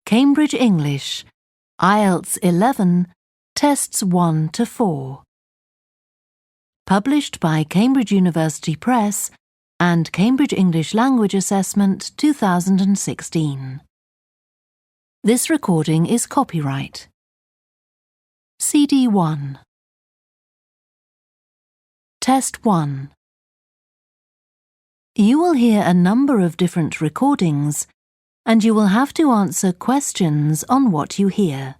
Cambridge English, IELTS 11, Tests 1 to 4. Published by Cambridge University Press and Cambridge English Language Assessment 2016. This recording is copyright. CD 1. Test 1. You will hear a number of different recordings, and you will have to answer questions on what you hear.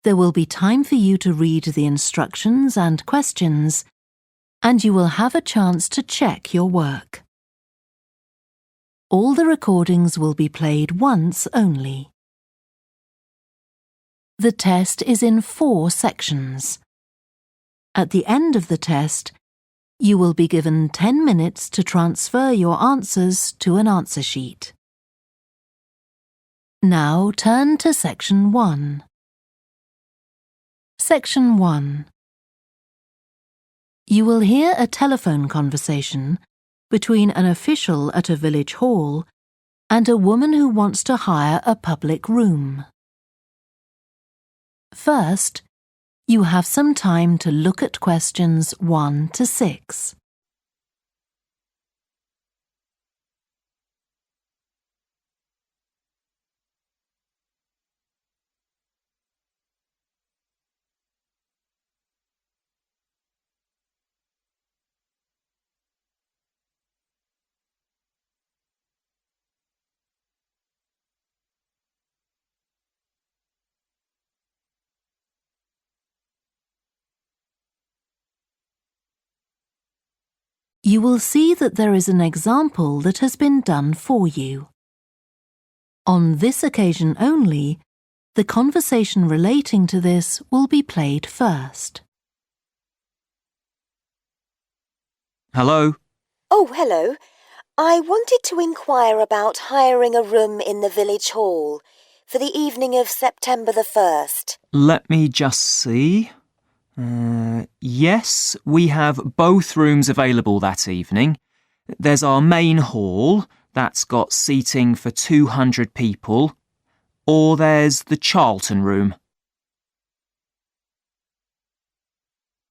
There will be time for you to read the instructions and questions, and you will have a chance to check your work. All the recordings will be played once only. The test is in 4 sections. At the end of the test, you will be given 10 minutes to transfer your answers to an answer sheet. Now turn to Section 1. Section 1. You will hear a telephone conversation between an official at a village hall and a woman who wants to hire a public room. First, you have some time to look at questions 1 to 6. You will see that there is an example that has been done for you. On this occasion only, the conversation relating to this will be played first. Hello? Oh, hello. I wanted to inquire about hiring a room in the village hall for the evening of September the 1st. Let me just see. Yes, we have both rooms available that evening. There's our main hall, that's got seating for 200 people, or there's the Charlton room.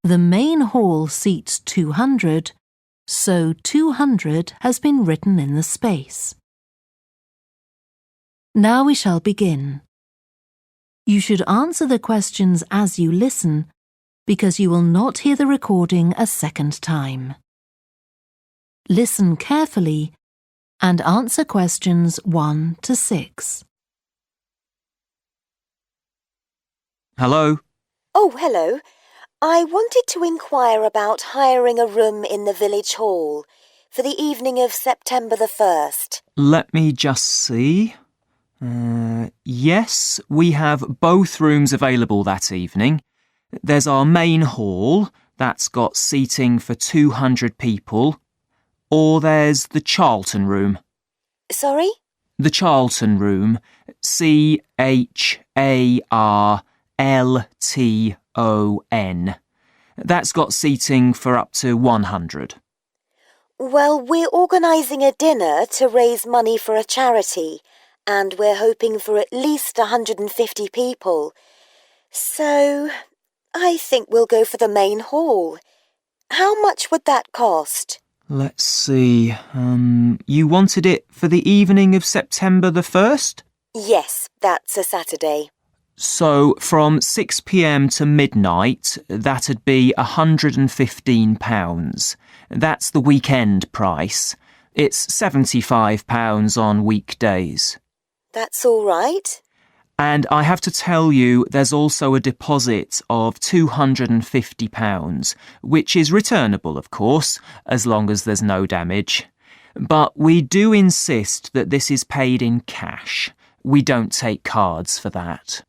The main hall seats 200, so 200 has been written in the space. Now we shall begin. You should answer the questions as you listen, because you will not hear the recording a second time. Listen carefully and answer questions 1 to 6. Hello? Oh, hello. I wanted to inquire about hiring a room in the village hall for the evening of September the 1st. Let me just see. Yes, we have both rooms available that evening. There's our main hall, that's got seating for 200 people, or there's the Charlton room. Sorry? The Charlton room, CHARLTON. That's got seating for up to 100. Well, we're organising a dinner to raise money for a charity, and we're hoping for at least 150 people. So I think we'll go for the main hall. How much would that cost? Let's see. You wanted it for the evening of September the 1st? Yes, that's a Saturday. So from 6 p.m. to midnight, that'd be £115. That's the weekend price. It's £75 on weekdays. That's all right. And I have to tell you, there's also a deposit of £250, which is returnable, of course, as long as there's no damage. But we do insist that this is paid in cash. We don't take cards for that.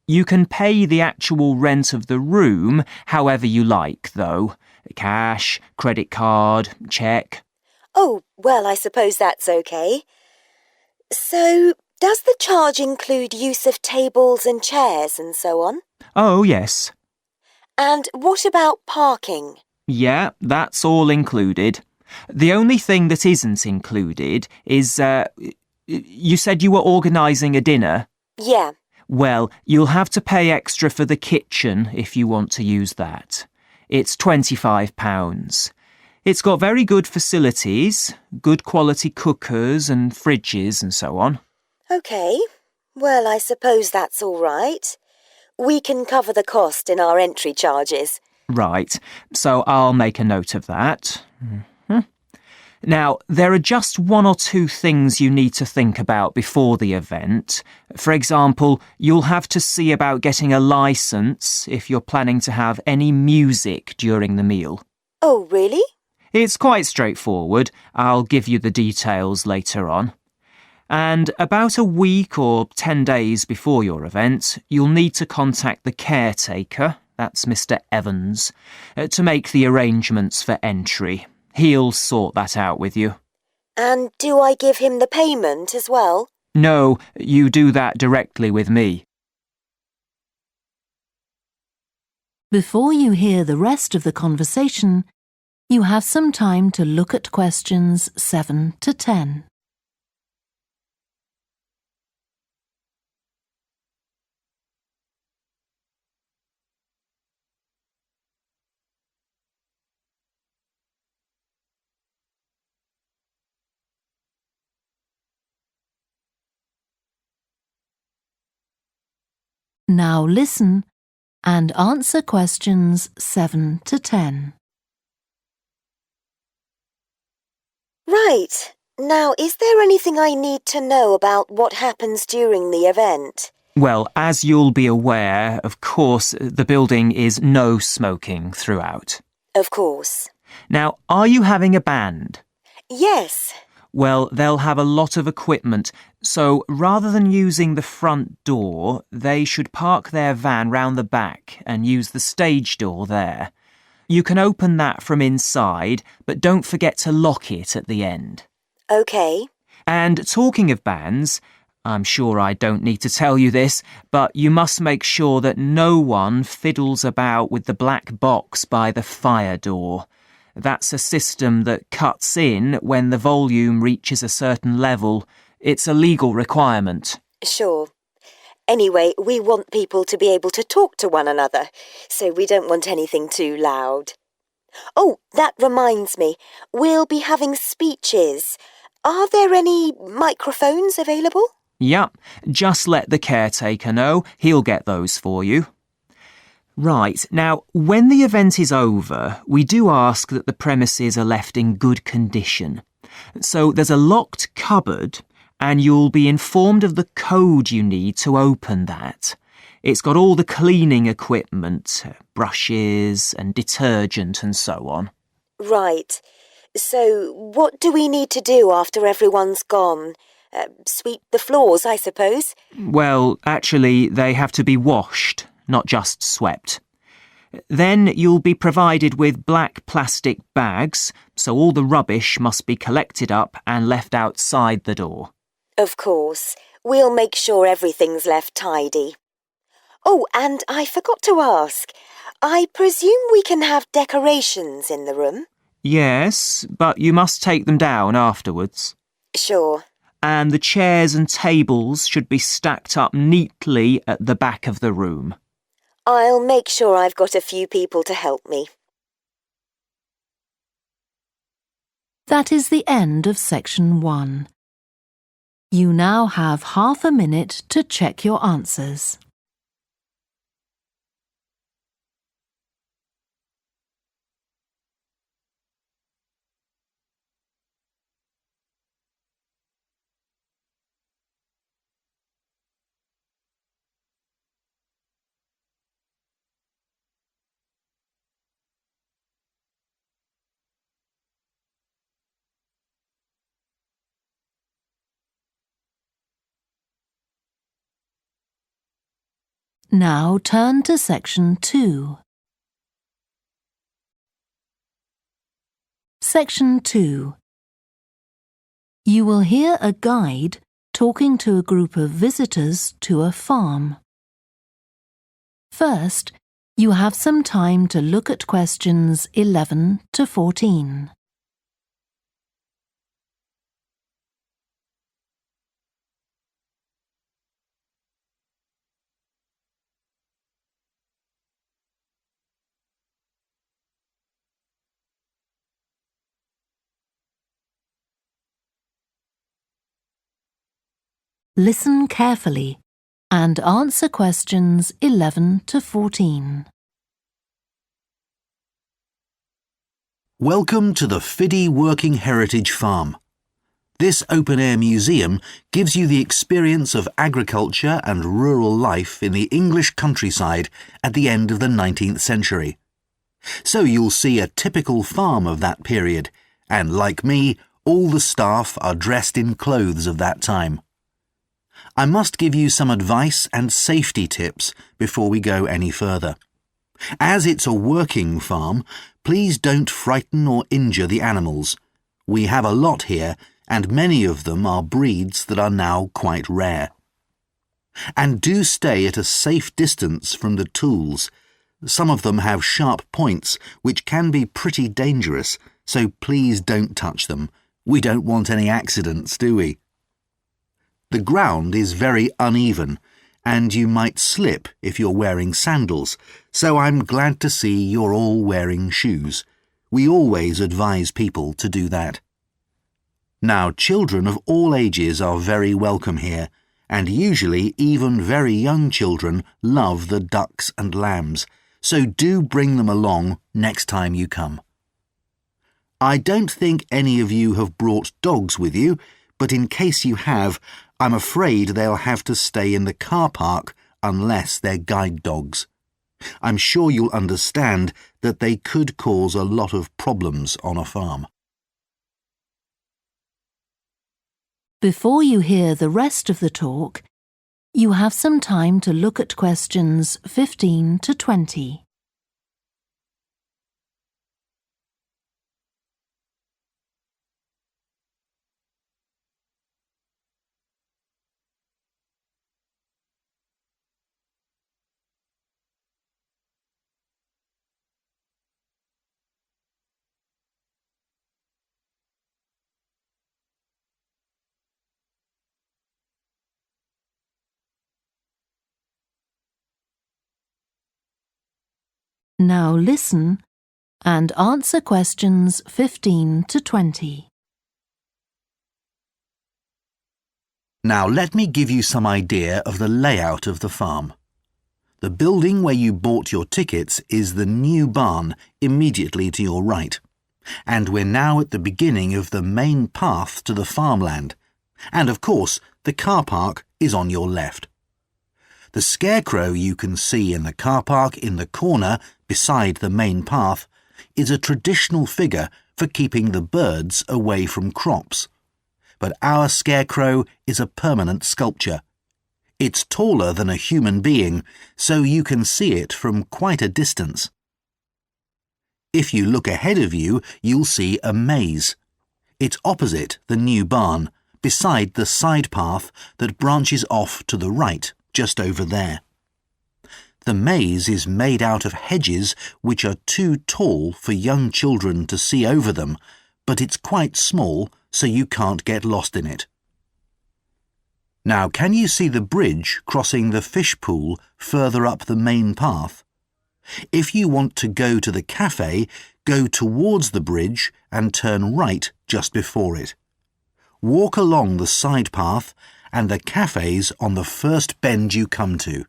You can pay the actual rent of the room however you like, though. Cash, credit card, cheque. Oh, well, I suppose that's okay. So, does the charge include use of tables and chairs and so on? Oh, yes. And what about parking? Yeah, that's all included. The only thing that isn't included is You said you were organising a dinner? Yeah. Well, you'll have to pay extra for the kitchen if you want to use that. It's £25. It's got very good facilities, good quality cookers and fridges and so on. OK. Well, I suppose that's all right. We can cover the cost in our entry charges. Right, so I'll make a note of that. Now, there are just one or two things you need to think about before the event. For example, you'll have to see about getting a licence if you're planning to have any music during the meal. Oh, really? It's quite straightforward. I'll give you the details later on. And about a week or 10 days before your event, you'll need to contact the caretaker, that's Mr. Evans, to make the arrangements for entry. He'll sort that out with you. And do I give him the payment as well? No, you do that directly with me. Before you hear the rest of the conversation, you have some time to look at questions 7 to 10. Now listen and answer questions 7 to 10. Right. Now, is there anything I need to know about what happens during the event? Well, as you'll be aware, of course, the building is no smoking throughout. Of course. Now, are you having a band? Yes. Well, they'll have a lot of equipment, so rather than using the front door, they should park their van round the back and use the stage door there. You can open that from inside, but don't forget to lock it at the end. OK. And talking of bands, I'm sure I don't need to tell you this, but you must make sure that no one fiddles about with the black box by the fire door. That's a system that cuts in when the volume reaches a certain level. It's a legal requirement. Sure. Anyway, we want people to be able to talk to one another, so we don't want anything too loud. Oh, that reminds me. We'll be having speeches. Are there any microphones available? Yep, just let the caretaker know. He'll get those for you. Right, now, when the event is over, we do ask that the premises are left in good condition. So there's a locked cupboard, and you'll be informed of the code you need to open that. It's got all the cleaning equipment, brushes and detergent and so on. Right. So what do we need to do after everyone's gone? Sweep the floors, I suppose? Well, actually, they have to be washed, not just swept. Then you'll be provided with black plastic bags, so all the rubbish must be collected up and left outside the door. Of course. We'll make sure everything's left tidy. Oh, and I forgot to ask. I presume we can have decorations in the room? Yes, but you must take them down afterwards. Sure. And the chairs and tables should be stacked up neatly at the back of the room. I'll make sure I've got a few people to help me. That is the end of section 1. You now have half a minute to check your answers. Now turn to section 2. Section 2. You will hear a guide talking to a group of visitors to a farm. First, you have some time to look at questions 11 to 14. Listen carefully and answer questions 11 to 14. Welcome to the Fiddy Working Heritage Farm. This open-air museum gives you the experience of agriculture and rural life in the English countryside at the end of the 19th century. So you'll see a typical farm of that period, and like me, all the staff are dressed in clothes of that time. I must give you some advice and safety tips before we go any further. As it's a working farm, please don't frighten or injure the animals. We have a lot here, and many of them are breeds that are now quite rare. And do stay at a safe distance from the tools. Some of them have sharp points, which can be pretty dangerous, so please don't touch them. We don't want any accidents, do we? The ground is very uneven, and you might slip if you're wearing sandals, so I'm glad to see you're all wearing shoes. We always advise people to do that. Now, children of all ages are very welcome here, and usually even very young children love the ducks and lambs, so do bring them along next time you come. I don't think any of you have brought dogs with you, but in case you have, I'm afraid they'll have to stay in the car park unless they're guide dogs. I'm sure you'll understand that they could cause a lot of problems on a farm. Before you hear the rest of the talk, you have some time to look at questions 15 to 20. Now listen and answer questions 15 to 20. Now let me give you some idea of the layout of the farm. The building where you bought your tickets is the new barn immediately to your right, and we're now at the beginning of the main path to the farmland, and of course the car park is on your left. The scarecrow you can see in the car park in the corner beside the main path is a traditional figure for keeping the birds away from crops. But our scarecrow is a permanent sculpture. It's taller than a human being, so you can see it from quite a distance. If you look ahead of you, you'll see a maze. It's opposite the new barn, beside the side path that branches off to the right, just over there. The maze is made out of hedges which are too tall for young children to see over them, but it's quite small, so you can't get lost in it. Now, can you see the bridge crossing the fish pool further up the main path? If you want to go to the cafe, go towards the bridge and turn right just before it. Walk along the side path and the cafe's on the first bend you come to.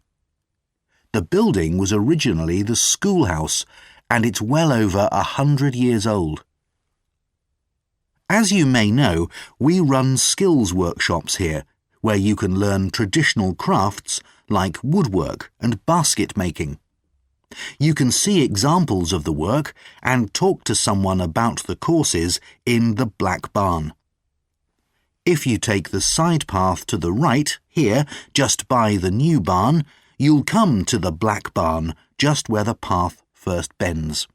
The building was originally the schoolhouse, and it's well over 100 years old. As you may know, we run skills workshops here, where you can learn traditional crafts like woodwork and basket making. You can see examples of the work and talk to someone about the courses in the Black Barn. If you take the side path to the right, here, just by the new barn, you'll come to the Black Barn, just where the path first bends.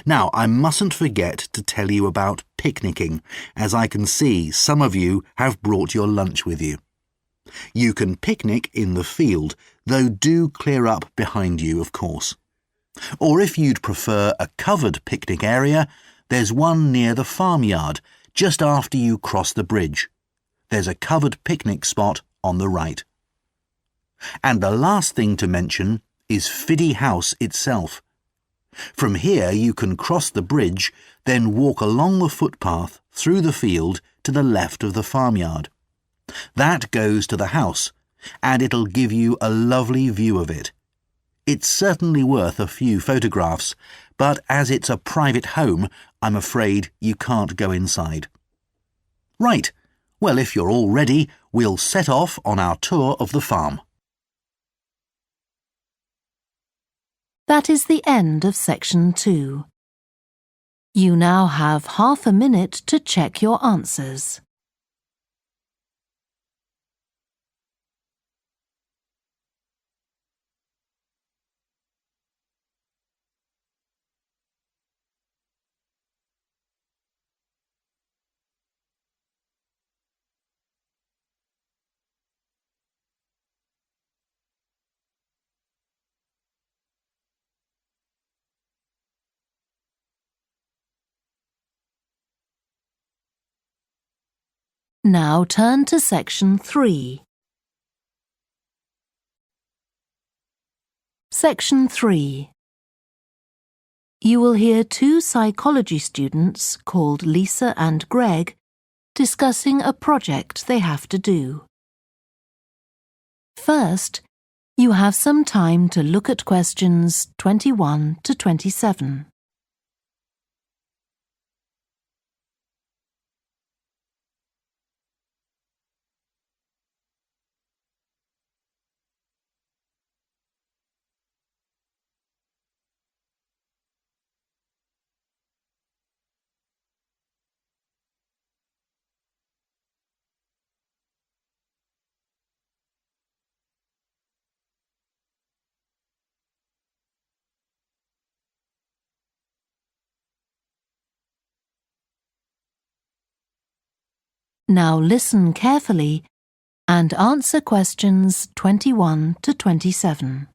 Now, I mustn't forget to tell you about picnicking, as I can see some of you have brought your lunch with you. You can picnic in the field, though do clear up behind you, of course. Or if you'd prefer a covered picnic area, there's one near the farmyard, just after you cross the bridge. There's a covered picnic spot on the right. And the last thing to mention is Fiddy House itself. From here you can cross the bridge, then walk along the footpath through the field to the left of the farmyard. That goes to the house, and it'll give you a lovely view of it. It's certainly worth a few photographs, but as it's a private home, I'm afraid you can't go inside. Right, well, if you're all ready, we'll set off on our tour of the farm. That is the end of section 2. You now have half a minute to check your answers. Now turn to section 3. Section 3. You will hear two psychology students called Lisa and Greg discussing a project they have to do. First, you have some time to look at questions 21 to 27. Now listen carefully and answer questions 21 to 27.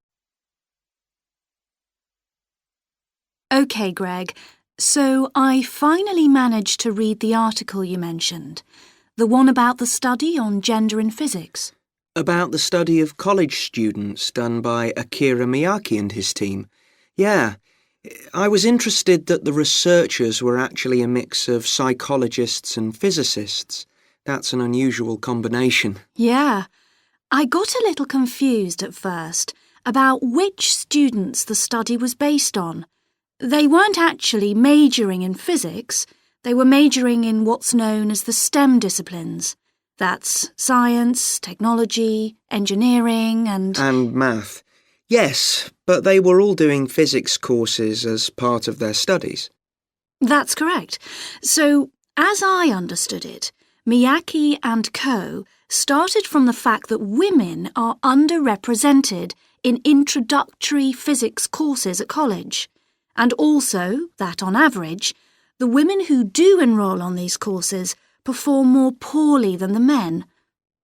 OK, Greg, so I finally managed to read the article you mentioned, the one about the study on gender in physics. About the study of college students done by Akira Miyake and his team. Yeah, I was interested that the researchers were actually a mix of psychologists and physicists. That's an unusual combination. Yeah, I got a little confused at first about which students the study was based on. They weren't actually majoring in physics, they were majoring in what's known as the STEM disciplines. That's science, technology, engineering and math. Yes, but they were all doing physics courses as part of their studies. That's correct. So, as I understood it, Miyake and co. started from the fact that women are underrepresented in introductory physics courses at college, and also that, on average, the women who do enrol on these courses perform more poorly than the men.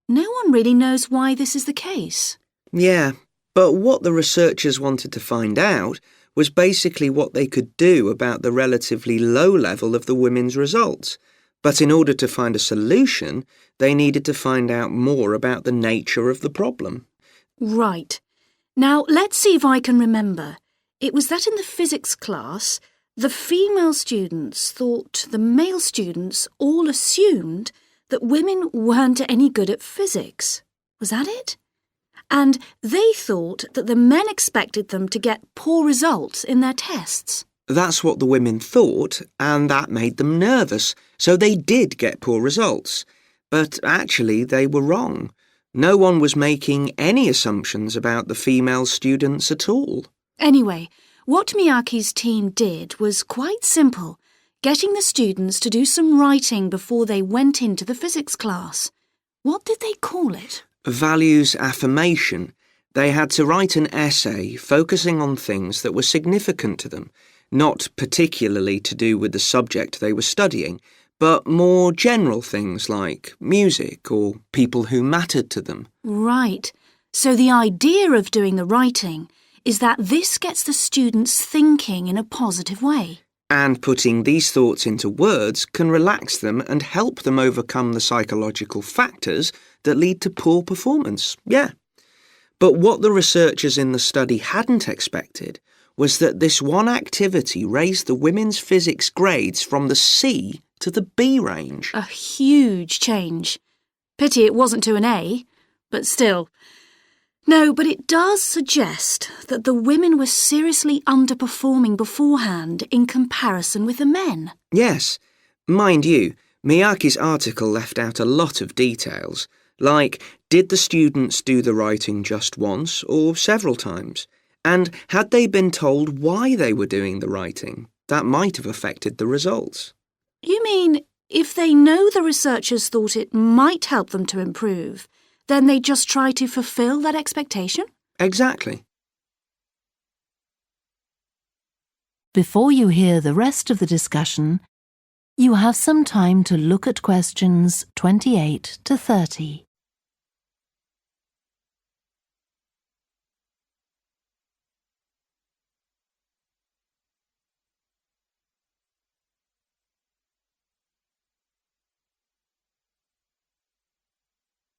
No one really knows why this is the case. Yeah, but what the researchers wanted to find out was basically what they could do about the relatively low level of the women's results. But in order to find a solution, they needed to find out more about the nature of the problem. Right. Now, let's see if I can remember. It was that in the physics class, the female students thought the male students all assumed that women weren't any good at physics. Was that it? And they thought that the men expected them to get poor results in their tests. That's what the women thought, and that made them nervous, so they did get poor results. But actually, they were wrong. No one was making any assumptions about the female students at all. Anyway, what Miyake's team did was quite simple, getting the students to do some writing before they went into the physics class. What did they call it? Values affirmation. They had to write an essay focusing on things that were significant to them, not particularly to do with the subject they were studying, but more general things like music or people who mattered to them. Right. So the idea of doing the writing is that this gets the students thinking in a positive way. And putting these thoughts into words can relax them and help them overcome the psychological factors that lead to poor performance. Yeah. But what the researchers in the study hadn't expected was that this one activity raised the women's physics grades from the C to the B range. A huge change. Pity it wasn't to an A, but still. No, but it does suggest that the women were seriously underperforming beforehand in comparison with the men. Yes. Mind you, Miyake's article left out a lot of details, like did the students do the writing just once or several times? And had they been told why they were doing the writing? That might have affected the results. You mean if they know the researchers thought it might help them to improve, then they just try to fulfill that expectation? Exactly. Before you hear the rest of the discussion, you have some time to look at questions 28 to 30.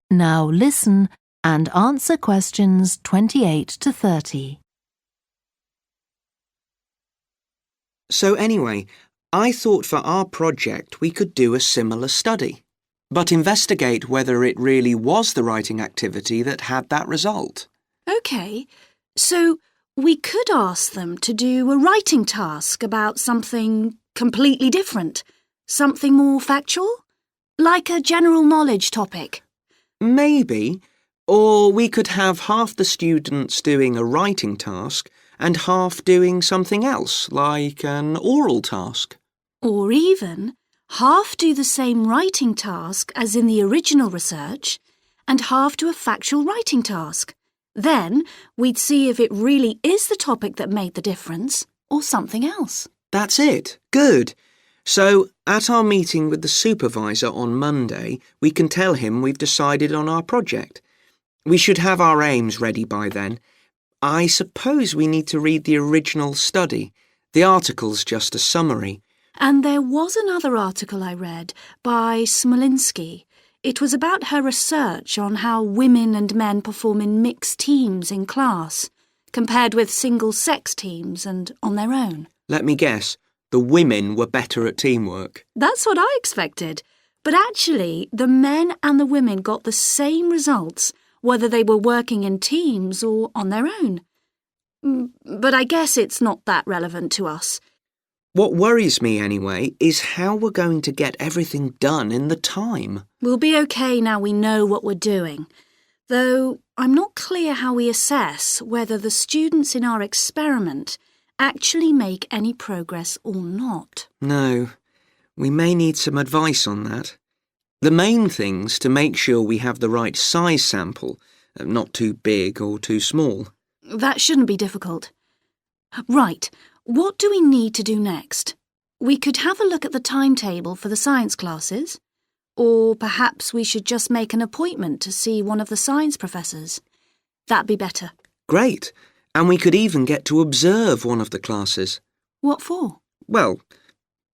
Now listen and answer questions 28 to 30. So anyway, I thought for our project we could do a similar study, but investigate whether it really was the writing activity that had that result. OK, so we could ask them to do a writing task about something completely different, something more factual, like a general knowledge topic. Maybe. Or we could have half the students doing a writing task and half doing something else, like an oral task. Or even half do the same writing task as in the original research and half do a factual writing task. Then we'd see if it really is the topic that made the difference or something else. That's it. Good. So, at our meeting with the supervisor on Monday, we can tell him we've decided on our project. We should have our aims ready by then. I suppose we need to read the original study. The article's just a summary. And there was another article I read by Smolinski. It was about her research on how women and men perform in mixed teams in class, compared with single-sex teams and on their own. Let me guess. The women were better at teamwork. That's what I expected. But actually, the men and the women got the same results, whether they were working in teams or on their own. But I guess it's not that relevant to us. What worries me, anyway, is how we're going to get everything done in the time. We'll be okay now we know what we're doing. Though I'm not clear how we assess whether the students in our experiment actually make any progress or not. No, we may need some advice on that. The main thing's to make sure we have the right size sample, not too big or too small. That shouldn't be difficult. Right, what do we need to do next? We could have a look at the timetable for the science classes, or perhaps we should just make an appointment to see one of the science professors. That'd be better. Great. And we could even get to observe one of the classes. What for? Well,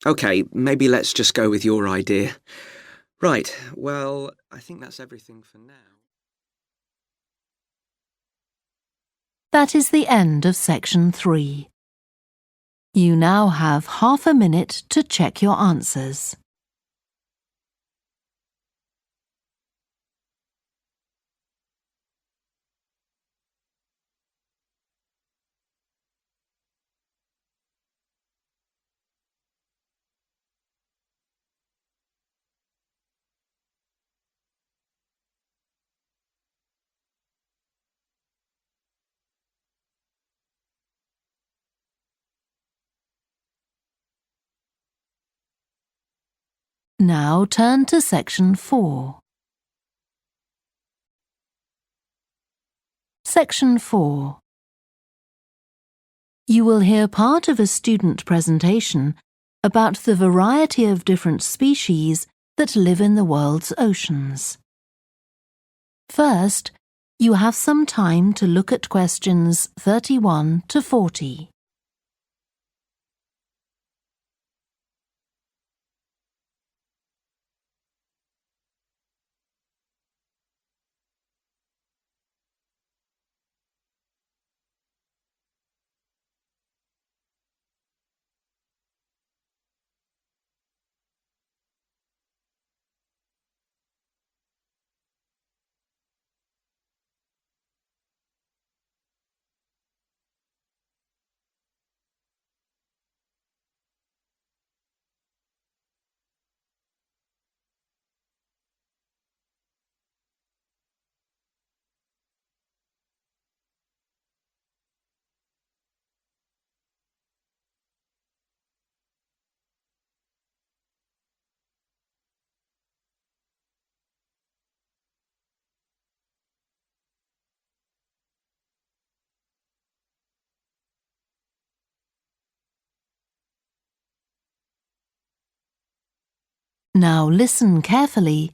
OK, maybe let's just go with your idea. Right, well, I think that's everything for now. That is the end of section 3. You now have half a minute to check your answers. Now turn to section 4. Section 4. You will hear part of a student presentation about the variety of different species that live in the world's oceans. First, you have some time to look at questions 31 to 40. Now listen carefully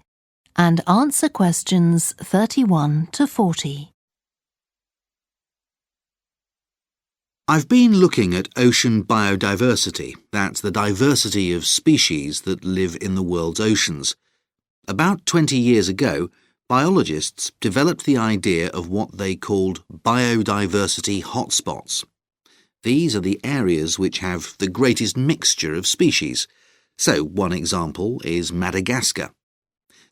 and answer questions 31 to 40. I've been looking at ocean biodiversity. That's the diversity of species that live in the world's oceans. About 20 years ago, biologists developed the idea of what they called biodiversity hotspots. These are the areas which have the greatest mixture of species. So, one example is Madagascar.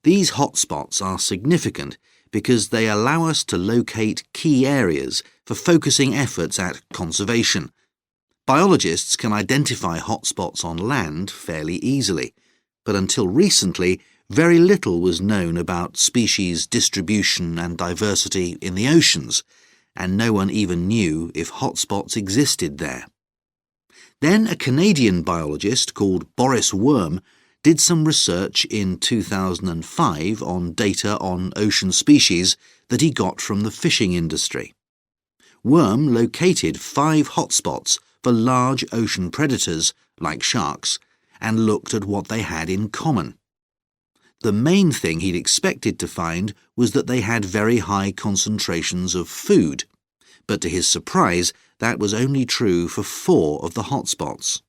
These hotspots are significant because they allow us to locate key areas for focusing efforts at conservation. Biologists can identify hotspots on land fairly easily, but until recently, very little was known about species distribution and diversity in the oceans, and no one even knew if hotspots existed there. Then a Canadian biologist called Boris Worm did some research in 2005 on data on ocean species that he got from the fishing industry. Worm located 5 hotspots for large ocean predators, like sharks, and looked at what they had in common. The main thing he'd expected to find was that they had very high concentrations of food, but to his surprise, that was only true for 4 of the hotspots.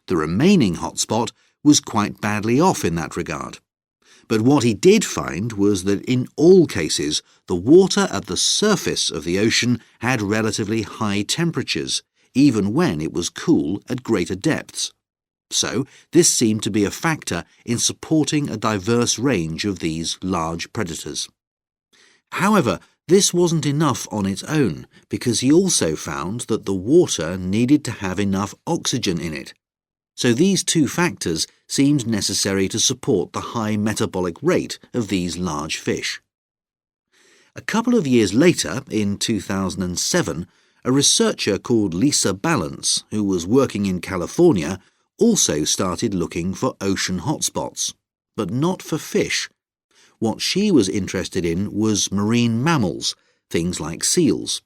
The remaining hotspot was quite badly off in that regard. But what he did find was that in all cases, the water at the surface of the ocean had relatively high temperatures, even when it was cool at greater depths. So, this seemed to be a factor in supporting a diverse range of these large predators. However, this wasn't enough on its own, because he also found that the water needed to have enough oxygen in it. So these 2 factors seemed necessary to support the high metabolic rate of these large fish. A couple of years later, in 2007, a researcher called Lisa Balance, who was working in California, also started looking for ocean hotspots, but not for fish. What she was interested in was marine mammals, things like seals.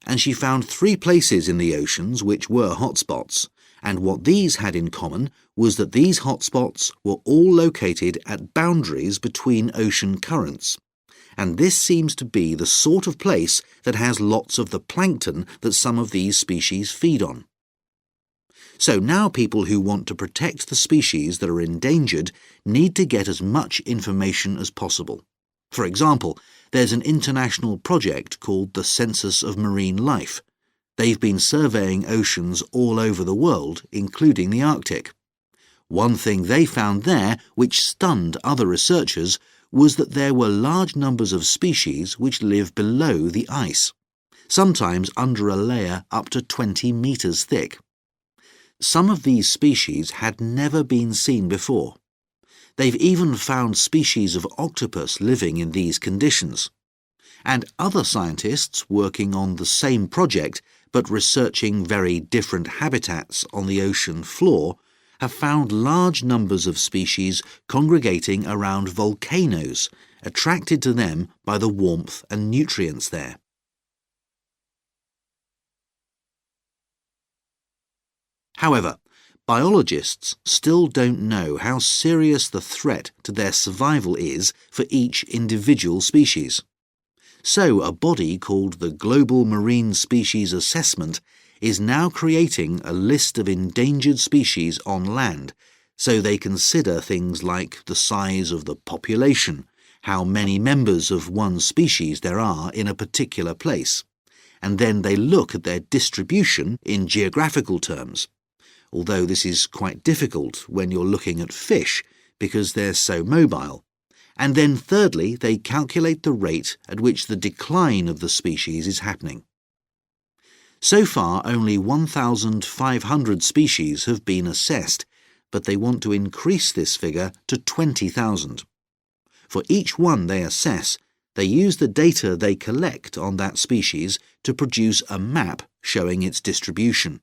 And she found 3 places in the oceans which were hotspots, and what these had in common was that these hotspots were all located at boundaries between ocean currents. And this seems to be the sort of place that has lots of the plankton that some of these species feed on. So now people who want to protect the species that are endangered need to get as much information as possible. For example, there's an international project called the Census of Marine Life. They've been surveying oceans all over the world, including the Arctic. One thing they found there, which stunned other researchers, was that there were large numbers of species which live below the ice, sometimes under a layer up to 20 meters thick. Some of these species had never been seen before. They've even found species of octopus living in these conditions. And other scientists working on the same project but researching very different habitats on the ocean floor have found large numbers of species congregating around volcanoes, attracted to them by the warmth and nutrients there. However, biologists still don't know how serious the threat to their survival is for each individual species. So a body called the Global Marine Species Assessment is now creating a list of endangered species on land, so they consider things like the size of the population, how many members of one species there are in a particular place, and then they look at their distribution in geographical terms, although this is quite difficult when you're looking at fish because they're so mobile. And then thirdly, they calculate the rate at which the decline of the species is happening. So far, only 1,500 species have been assessed, but they want to increase this figure to 20,000. For each one they assess, they use the data they collect on that species to produce a map showing its distribution.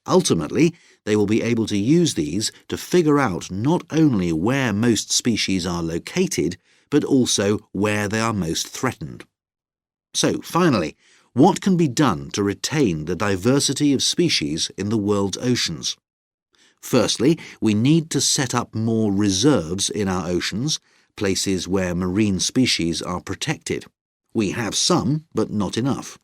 Ultimately, they will be able to use these to figure out not only where most species are located, but also where they are most threatened. So, finally, what can be done to retain the diversity of species in the world's oceans? Firstly, we need to set up more reserves in our oceans, places where marine species are protected. We have some, but not enough.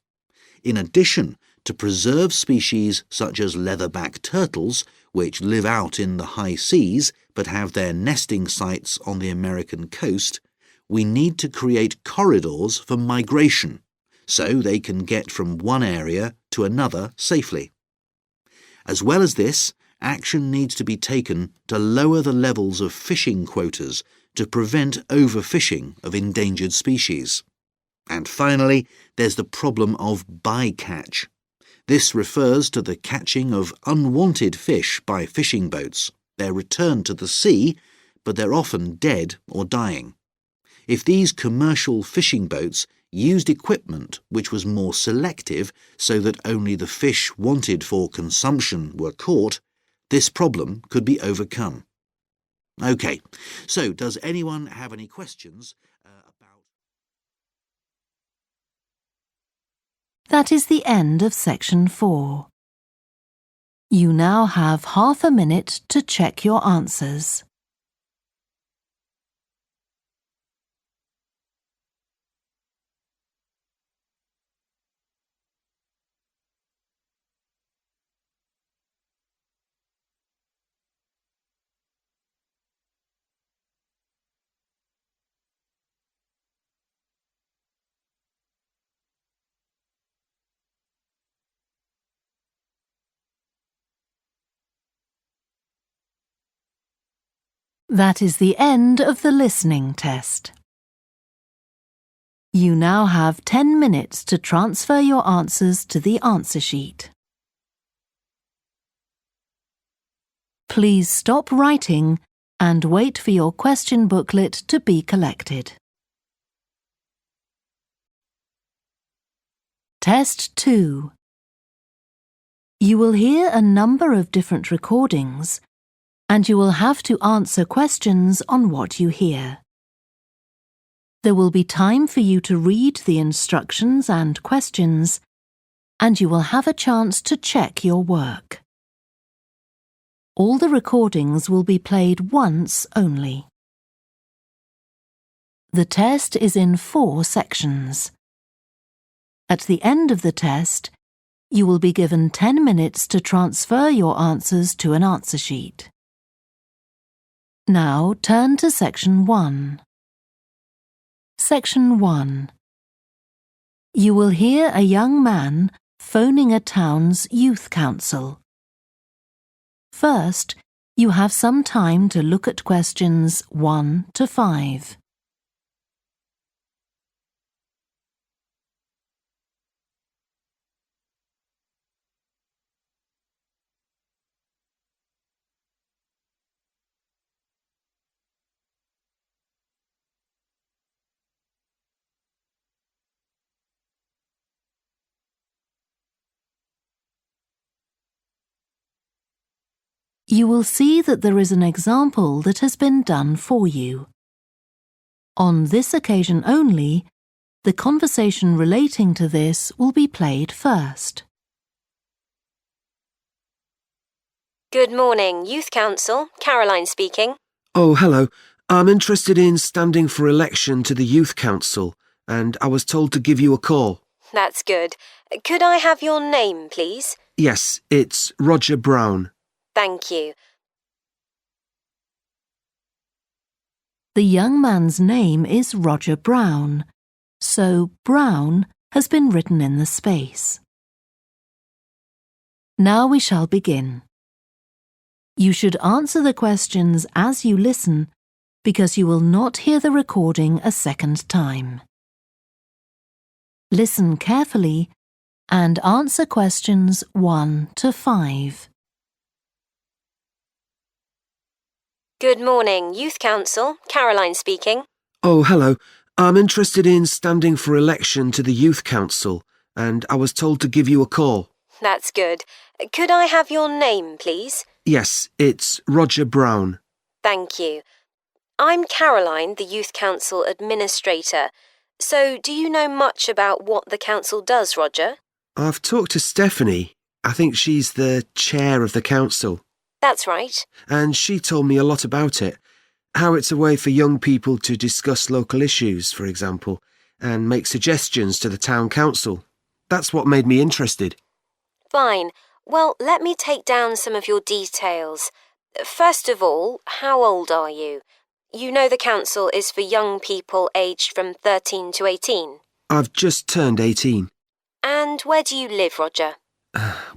In addition, to preserve species such as leatherback turtles, which live out in the high seas but have their nesting sites on the American coast, we need to create corridors for migration, so they can get from one area to another safely. As well as this, action needs to be taken to lower the levels of fishing quotas to prevent overfishing of endangered species. And finally, there's the problem of bycatch. This refers to the catching of unwanted fish by fishing boats. They're returned to the sea, but they're often dead or dying. If these commercial fishing boats used equipment which was more selective so that only the fish wanted for consumption were caught, this problem could be overcome. OK, so does anyone have any questions about... That is the end of section 4. You now have half a minute to check your answers. That is the end of the listening test. You now have 10 minutes to transfer your answers to the answer sheet. Please stop writing and wait for your question booklet to be collected. Test 2. You will hear a number of different recordings, and you will have to answer questions on what you hear. There will be time for you to read the instructions and questions, and you will have a chance to check your work. All the recordings will be played once only. The test is in 4 sections. At the end of the test, you will be given 10 minutes to transfer your answers to an answer sheet. Now turn to Section 1. Section 1. You will hear a young man phoning a town's youth council. First, you have some time to look at questions 1 to 5. You will see that there is an example that has been done for you. On this occasion only, the conversation relating to this will be played first. Good morning, Youth Council. Caroline speaking. Oh, hello. I'm interested in standing for election to the Youth Council, and I was told to give you a call. That's good. Could I have your name, please? Yes, it's Roger Brown. Thank you. The young man's name is Roger Brown, so Brown has been written in the space. Now we shall begin. You should answer the questions as you listen, because you will not hear the recording a second time. Listen carefully and answer questions 1 to 5. Good morning, Youth Council. Caroline speaking. Oh, hello. I'm interested in standing for election to the Youth Council, and I was told to give you a call. That's good. Could I have your name, please? Yes, it's Roger Brown. Thank you. I'm Caroline, the Youth Council Administrator. So, do you know much about what the council does, Roger? I've talked to Stephanie. I think she's the chair of the council. That's right. And she told me a lot about it. How it's a way for young people to discuss local issues, for example, and make suggestions to the town council. That's what made me interested. Fine. Well, let me take down some of your details. First of all, how old are you? You know the council is for young people aged from 13 to 18. I've just turned 18. And where do you live, Roger?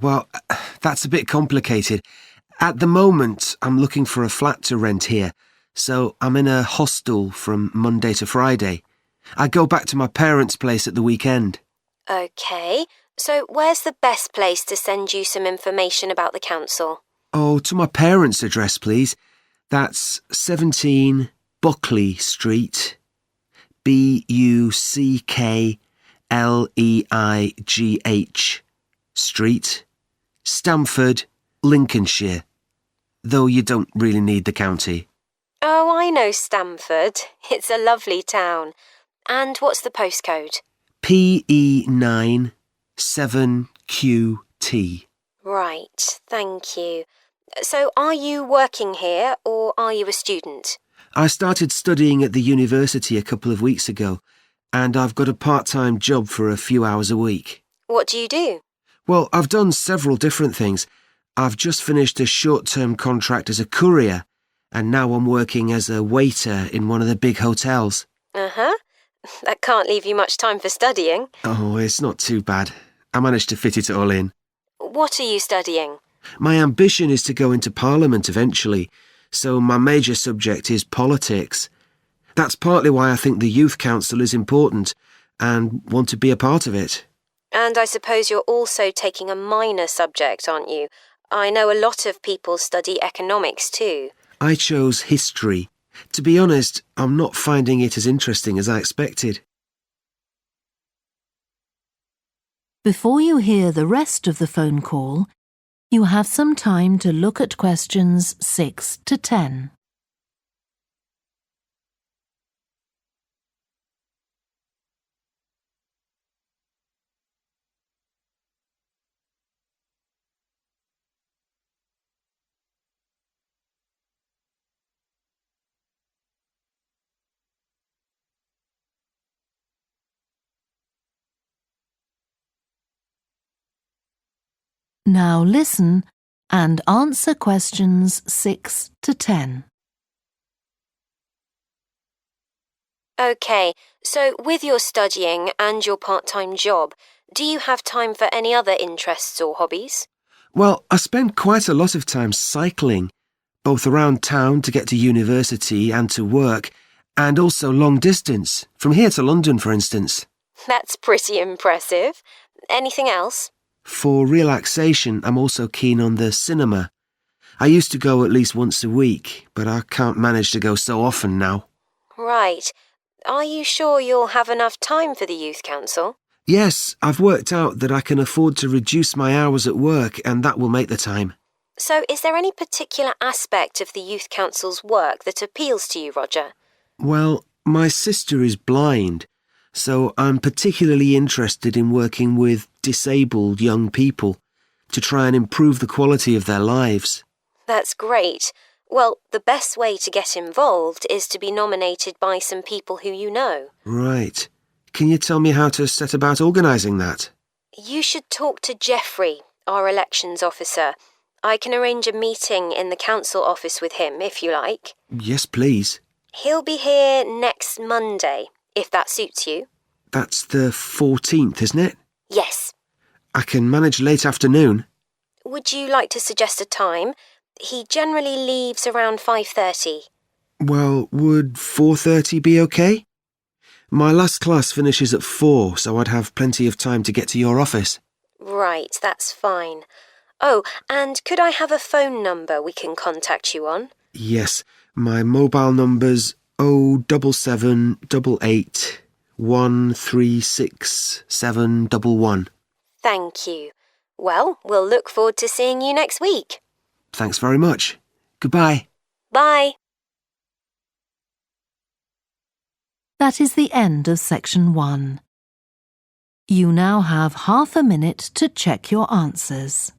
Well, that's a bit complicated. At the moment, I'm looking for a flat to rent here, so I'm in a hostel from Monday to Friday. I go back to my parents' place at the weekend. OK, so where's the best place to send you some information about the council? Oh, to my parents' address, please. That's 17 Buckley Street, Buckleigh Street, Stamford, Lincolnshire. Though you don't really need the county. Oh, I know Stamford. It's a lovely town. And what's the postcode? PE9 7QT. Right, thank you. So are you working here or are you a student? I started studying at the university a couple of weeks ago, and I've got a part-time job for a few hours a week. What do you do? Well, I've done several different things. I've just finished a short-term contract as a courier, and now I'm working as a waiter in one of the big hotels. Uh-huh. That can't leave you much time for studying. Oh, it's not too bad. I managed to fit it all in. What are you studying? My ambition is to go into Parliament eventually, so my major subject is politics. That's partly why I think the Youth Council is important and want to be a part of it. And I suppose you're also taking a minor subject, aren't you? I know a lot of people study economics too. I chose history. To be honest, I'm not finding it as interesting as I expected. Before you hear the rest of the phone call, you have some time to look at questions 6 to 10. Now listen and answer questions 6 to 10. OK, so with your studying and your part-time job, do you have time for any other interests or hobbies? Well, I spend quite a lot of time cycling, both around town to get to university and to work, and also long distance, from here to London, for instance. That's pretty impressive. Anything else? For relaxation, I'm also keen on the cinema. I used to go at least once a week, but I can't manage to go so often now. Right. Are you sure you'll have enough time for the Youth Council? Yes, I've worked out that I can afford to reduce my hours at work, and that will make the time. So is there any particular aspect of the Youth Council's work that appeals to you, Roger? Well, my sister is blind, so I'm particularly interested in working with disabled young people to try and improve the quality of their lives. That's great. Well, the best way to get involved is to be nominated by some people who you know. Right. Can you tell me how to set about organising that? You should talk to Geoffrey, our elections officer. I can arrange a meeting in the council office with him, if you like. Yes, please. He'll be here next Monday, if that suits you. That's the 14th, isn't it? Yes. I can manage late afternoon. Would you like to suggest a time? He generally leaves around 5:30. Well, would 4:30 be okay? My last class finishes at 4, so I'd have plenty of time to get to your office. Right, that's fine. Oh, and could I have a phone number we can contact you on? Yes, my mobile number's 07788 136711. Thank you. Well, we'll look forward to seeing you next week. Thanks very much. Goodbye. Bye. That is the end of section 1. You now have half a minute to check your answers.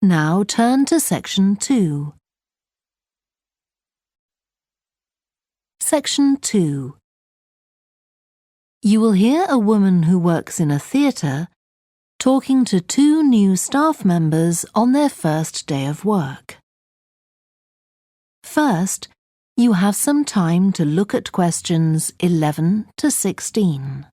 Now turn to Section 2. Section 2. You will hear a woman who works in a theatre talking to two new staff members on their first day of work. First, you have some time to look at questions 11 to 16.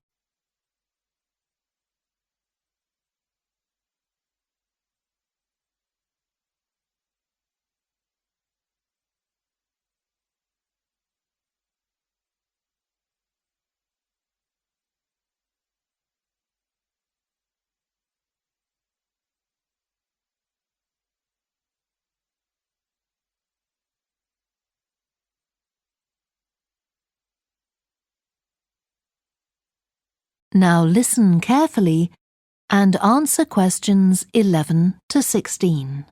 Now listen carefully and answer questions 11 to 16.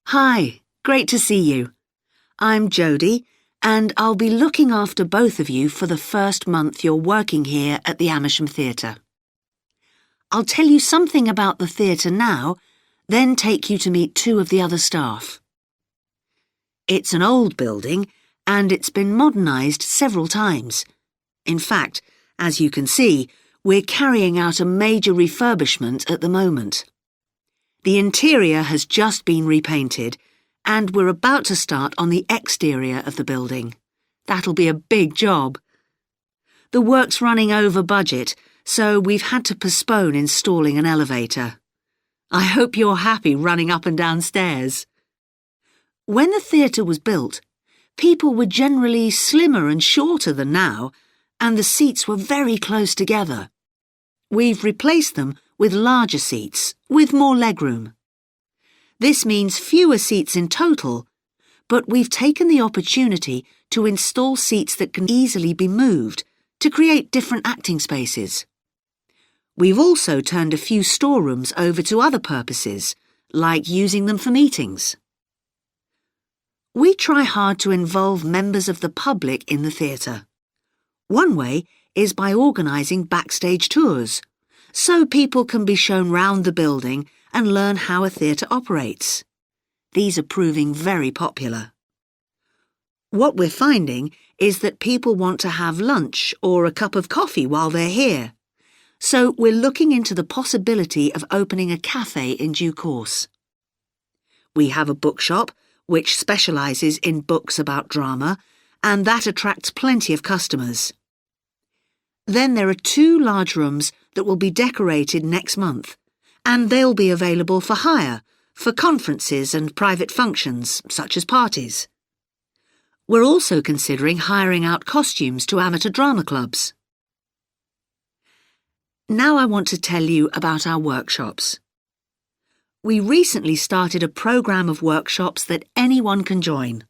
Hi, great to see you. I'm Jodie, and I'll be looking after both of you for the first month you're working here at the Amersham Theatre. I'll tell you something about the theatre now, then take you to meet two of the other staff. It's an old building, and it's been modernised several times. In fact, as you can see, we're carrying out a major refurbishment at the moment. The interior has just been repainted, and we're about to start on the exterior of the building. That'll be a big job. The work's running over budget, so we've had to postpone installing an elevator. I hope you're happy running up and down stairs. When the theatre was built, people were generally slimmer and shorter than now, and the seats were very close together. We've replaced them with larger seats, with more legroom. This means fewer seats in total, but we've taken the opportunity to install seats that can easily be moved to create different acting spaces. We've also turned a few storerooms over to other purposes, like using them for meetings. We try hard to involve members of the public in the theatre. One way is by organising backstage tours, so people can be shown round the building and learn how a theatre operates. These are proving very popular. What we're finding is that people want to have lunch or a cup of coffee while they're here, so we're looking into the possibility of opening a cafe in due course. We have a bookshop which specialises in books about drama, and that attracts plenty of customers. Then there are two large rooms that will be decorated next month, and they'll be available for hire, for conferences and private functions, such as parties. We're also considering hiring out costumes to amateur drama clubs. Now I want to tell you about our workshops. We recently started a programme of workshops that anyone can join.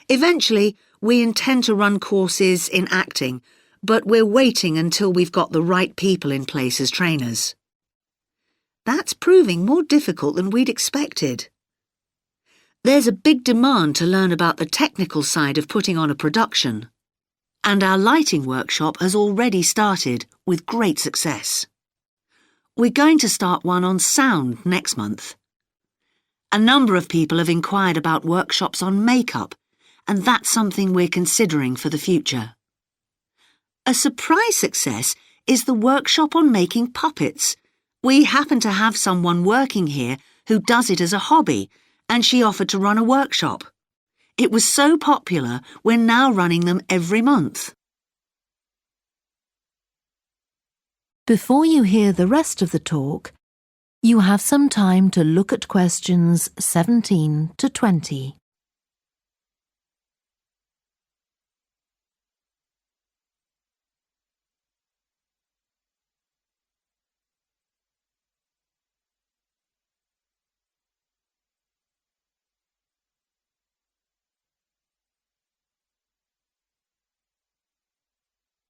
Eventually, we intend to run courses in acting, but we're waiting until we've got the right people in place as trainers. That's proving more difficult than we'd expected. There's a big demand to learn about the technical side of putting on a production, and our lighting workshop has already started with great success. We're going to start one on sound next month. A number of people have inquired about workshops on makeup, and that's something we're considering for the future. A surprise success is the workshop on making puppets. We happen to have someone working here who does it as a hobby, and she offered to run a workshop. It was so popular, we're now running them every month. Before you hear the rest of the talk, you have some time to look at questions 17 to 20.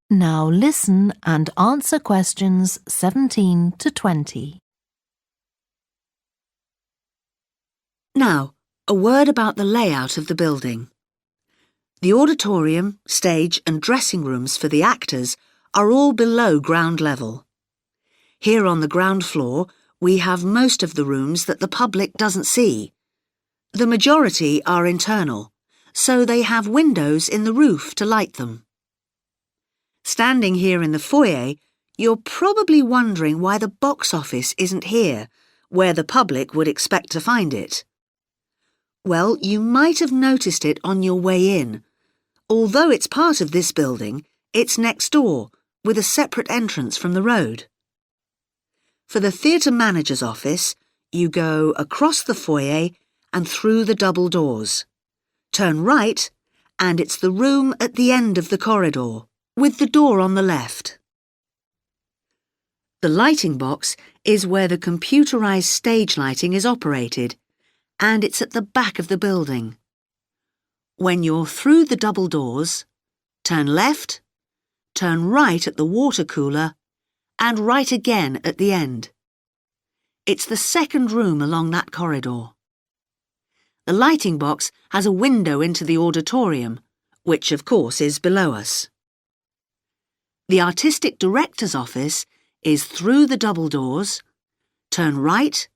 Now listen and answer questions 17 to 20. Now, a word about the layout of the building. The auditorium, stage and dressing rooms for the actors are all below ground level. Here on the ground floor, we have most of the rooms that the public doesn't see. The majority are internal, so they have windows in the roof to light them. Standing here in the foyer, you're probably wondering why the box office isn't here, where the public would expect to find it. Well, you might have noticed it on your way in. Although it's part of this building, it's next door, with a separate entrance from the road. For the theatre manager's office, you go across the foyer and through the double doors. Turn right, and it's the room at the end of the corridor, with the door on the left. The lighting box is where the computerized stage lighting is operated, and it's at the back of the building. When you're through the double doors, turn left, turn right at the water cooler, and right again at the end. It's the second room along that corridor. The lighting box has a window into the auditorium, which of course is below us. The artistic director's office is through the double doors, turn right,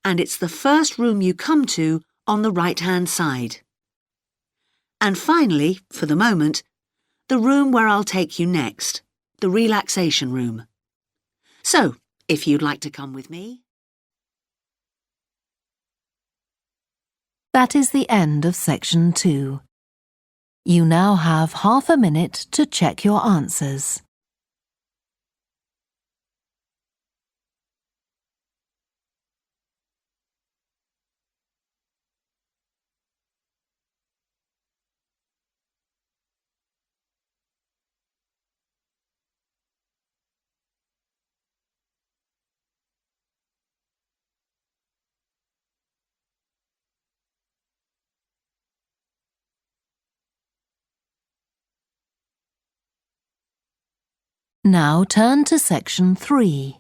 and it's the first room you come to on the right-hand side. And finally, for the moment, the room where I'll take you next, the relaxation room. So, if you'd like to come with me. That is the end of section 2. You now have half a minute to check your answers. Now turn to section 3.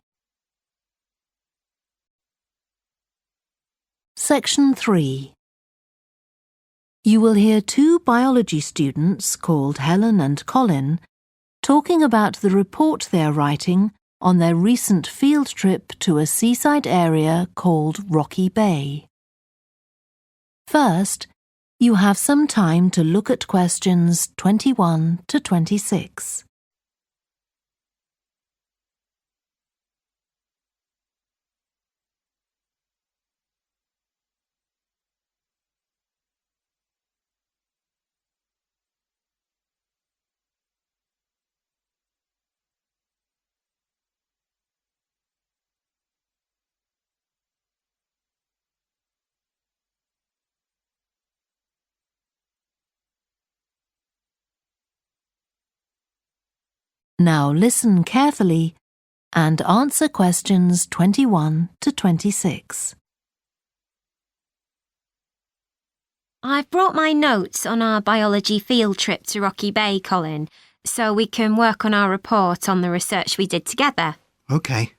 Section 3. You will hear two biology students called Helen and Colin talking about the report they are writing on their recent field trip to a seaside area called Rocky Bay. First, you have some time to look at questions 21 to 26. Now listen carefully and answer questions 21 to 26. I've brought my notes on our biology field trip to Rocky Bay, Colin, so we can work on our report on the research we did together. OK.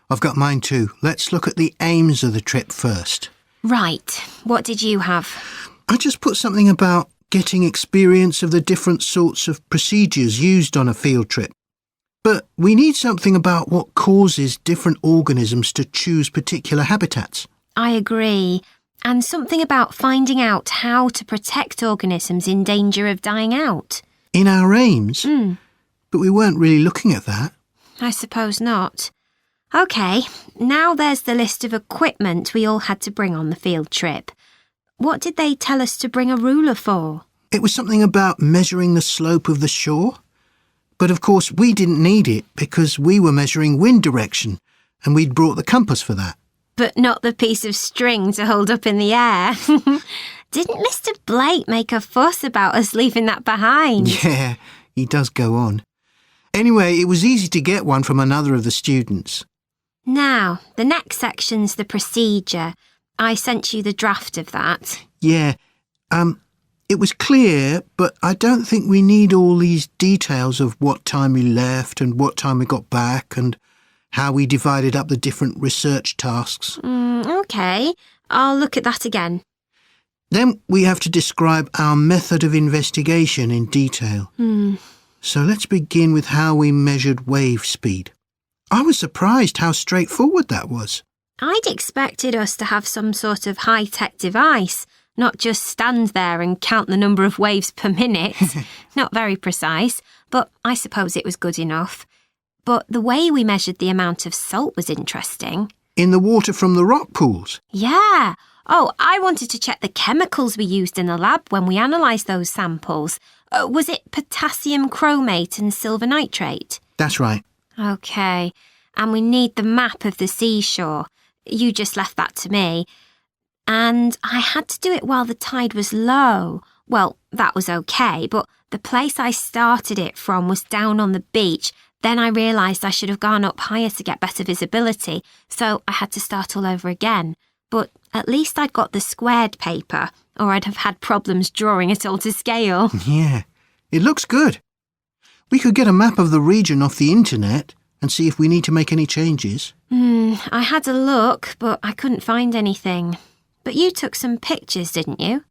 I've got mine too. Let's look at the aims of the trip first. Right. What did you have? I just put something about getting experience of the different sorts of procedures used on a field trip. But we need something about what causes different organisms to choose particular habitats. I agree. And something about finding out how to protect organisms in danger of dying out. In our aims? But we weren't really looking at that. I suppose not. OK, now there's the list of equipment we all had to bring on the field trip. What did they tell us to bring a ruler for? It was something about measuring the slope of the shore. But of course we didn't need it because we were measuring wind direction and we'd brought the compass for that. But not the piece of string to hold up in the air. Didn't Mr. Blake make a fuss about us leaving that behind? Yeah, he does go on. Anyway, it was easy to get one from another of the students. Now, the next section's the procedure. I sent you the draft of that. Yeah, it was clear, but I don't think we need all these details of what time we left and what time we got back and how we divided up the different research tasks. OK, I'll look at that again. Then we have to describe our method of investigation in detail. So let's begin with how we measured wave speed. I was surprised how straightforward that was. I'd expected us to have some sort of high-tech device, not just stand there and count the number of waves per minute. Not very precise, but I suppose it was good enough. But the way we measured the amount of salt was interesting. In the water from the rock pools? Yeah. Oh, I wanted to check the chemicals we used in the lab when we analysed those samples. Was it potassium chromate and silver nitrate? That's right. OK. And we need the map of the seashore. You just left that to me. And I had to do it while the tide was low. Well, that was OK, but the place I started it from was down on the beach. Then I realised I should have gone up higher to get better visibility, so I had to start all over again. But at least I'd got the squared paper, or I'd have had problems drawing it all to scale. Yeah, it looks good. We could get a map of the region off the internet and see if we need to make any changes. I had a look, but I couldn't find anything. But you took some pictures, didn't you?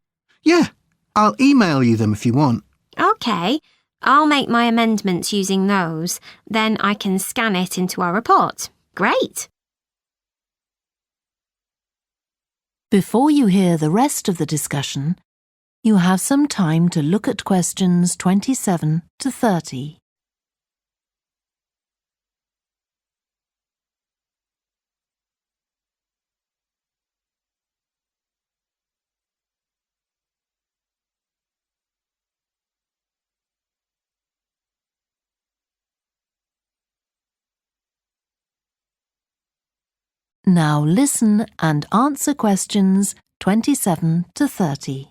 Yeah, I'll email you them if you want. OK. I'll make my amendments using those. Then I can scan it into our report. Great. Before you hear the rest of the discussion, you have some time to look at questions 27 to 30. Now listen and answer questions 27 to 30.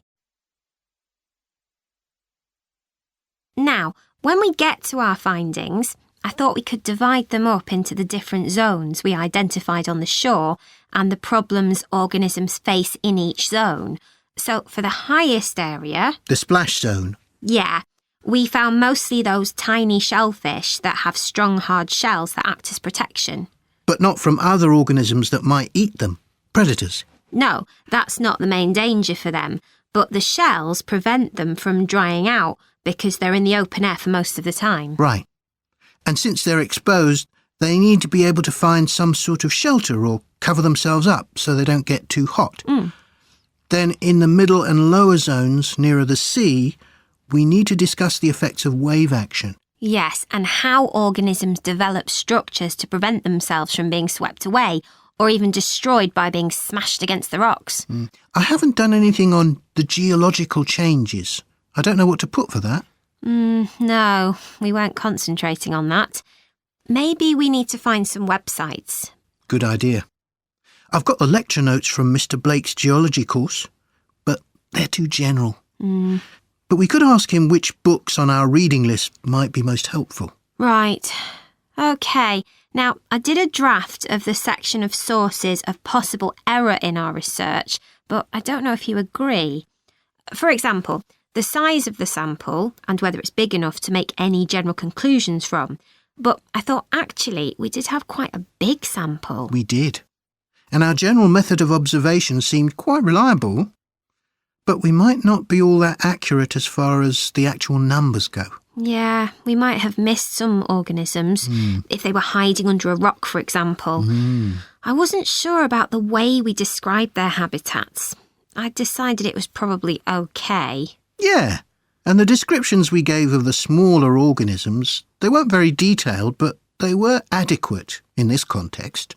Now, when we get to our findings, I thought we could divide them up into the different zones we identified on the shore and the problems organisms face in each zone. So for the highest area... The splash zone? Yeah. We found mostly those tiny shellfish that have strong hard shells that act as protection. But not from other organisms that might eat them, predators. No, that's not the main danger for them, but the shells prevent them from drying out because they're in the open air for most of the time. Right. And since they're exposed, they need to be able to find some sort of shelter or cover themselves up so they don't get too hot. Then in the middle and lower zones, nearer the sea, we need to discuss the effects of wave action. Yes, and how organisms develop structures to prevent themselves from being swept away or even destroyed by being smashed against the rocks. I haven't done anything on the geological changes. I don't know what to put for that. No, we weren't concentrating on that. Maybe we need to find some websites. Good idea. I've got the lecture notes from Mr. Blake's geology course, but they're too general. But we could ask him which books on our reading list might be most helpful. Right. OK. Now, I did a draft of the section of sources of possible error in our research, but I don't know if you agree. For example, the size of the sample and whether it's big enough to make any general conclusions from. But I thought actually we did have quite a big sample. We did. And our general method of observation seemed quite reliable. But we might not be all that accurate as far as the actual numbers go. Yeah, we might have missed some organisms, if they were hiding under a rock, for example. I wasn't sure about the way we described their habitats. I decided it was probably OK. Yeah, and the descriptions we gave of the smaller organisms, they weren't very detailed, but they were adequate in this context.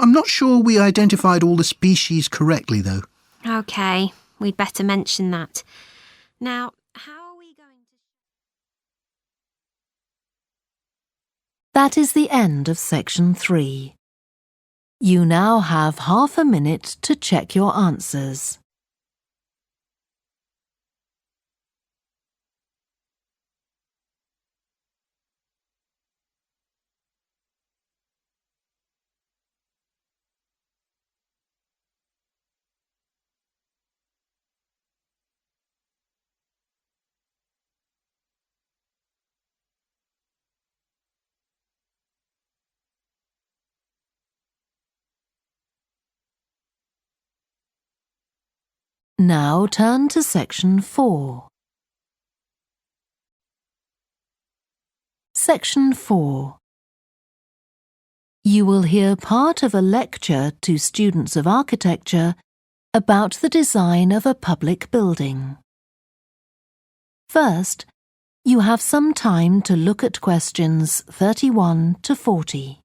I'm not sure we identified all the species correctly, though. OK. We'd better mention that. Now, how are we going to... That is the end of section 3. You now have half a minute to check your answers. Now turn to section 4. Section 4. You will hear part of a lecture to students of architecture about the design of a public building. First, you have some time to look at questions 31 to 40.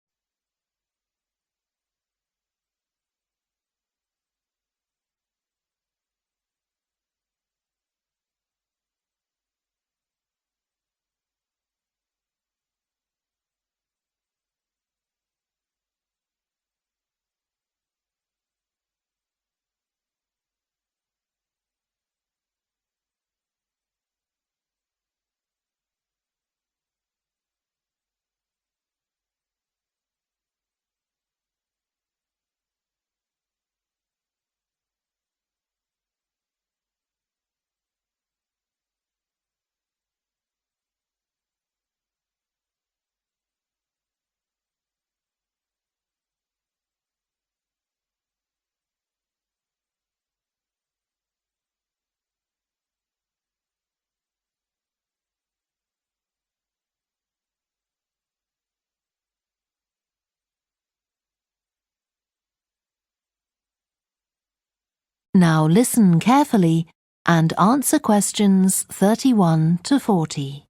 Now listen carefully and answer questions 31 to 40.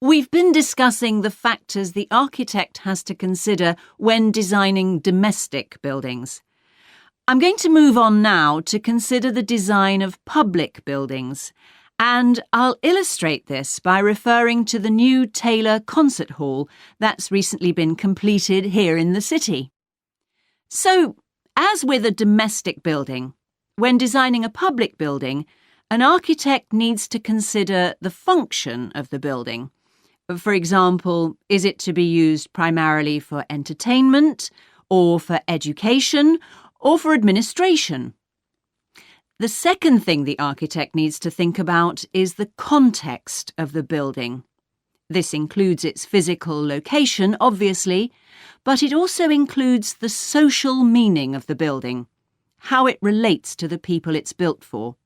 We've been discussing the factors the architect has to consider when designing domestic buildings. I'm going to move on now to consider the design of public buildings, and I'll illustrate this by referring to the new Taylor Concert Hall that's recently been completed here in the city. So, as with a domestic building, when designing a public building, an architect needs to consider the function of the building. For example, is it to be used primarily for entertainment, or for education, or for administration? The second thing the architect needs to think about is the context of the building. This includes its physical location, obviously, but it also includes the social meaning of the building, how it relates to the people it's built for.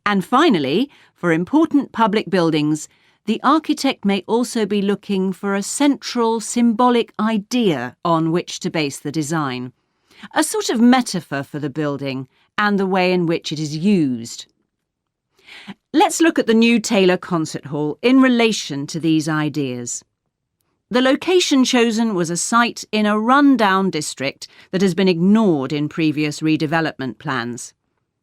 And finally, for important public buildings, the architect may also be looking for a central symbolic idea on which to base the design, a sort of metaphor for the building and the way in which it is used. Let's look at the new Taylor Concert Hall in relation to these ideas. The location chosen was a site in a run-down district that has been ignored in previous redevelopment plans.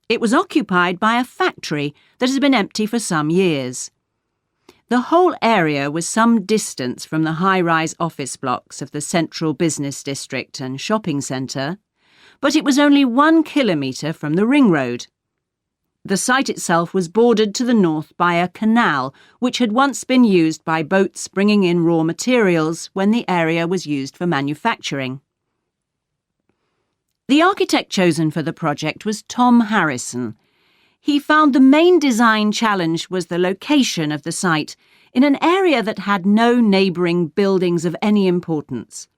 It was occupied by a factory that has been empty for some years. The whole area was some distance from the high-rise office blocks of the central business district and shopping centre, but it was only 1 kilometre from the ring road. The site itself was bordered to the north by a canal, which had once been used by boats bringing in raw materials when the area was used for manufacturing. The architect chosen for the project was Tom Harrison. He found the main design challenge was the location of the site in an area that had no neighbouring buildings of any importance.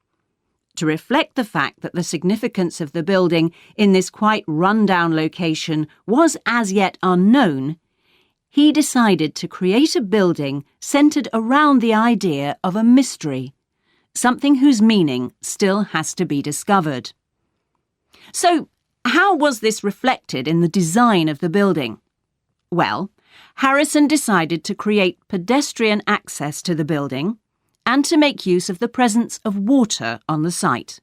To reflect the fact that the significance of the building in this quite run-down location was as yet unknown, he decided to create a building centred around the idea of a mystery, something whose meaning still has to be discovered. So, how was this reflected in the design of the building? Well, Harrison decided to create pedestrian access to the building and to make use of the presence of water on the site.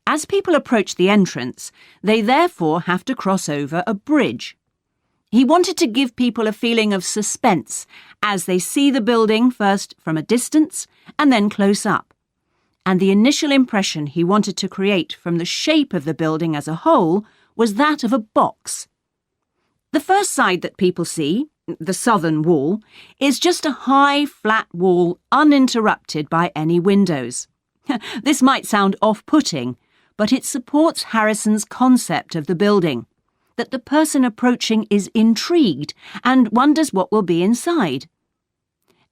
As people approach the entrance, they therefore have to cross over a bridge. He wanted to give people a feeling of suspense as they see the building first from a distance and then close up. And the initial impression he wanted to create from the shape of the building as a whole was that of a box. The first side that people see, the southern wall, is just a high, flat wall uninterrupted by any windows. This might sound off-putting, but it supports Harrison's concept of the building, that the person approaching is intrigued and wonders what will be inside.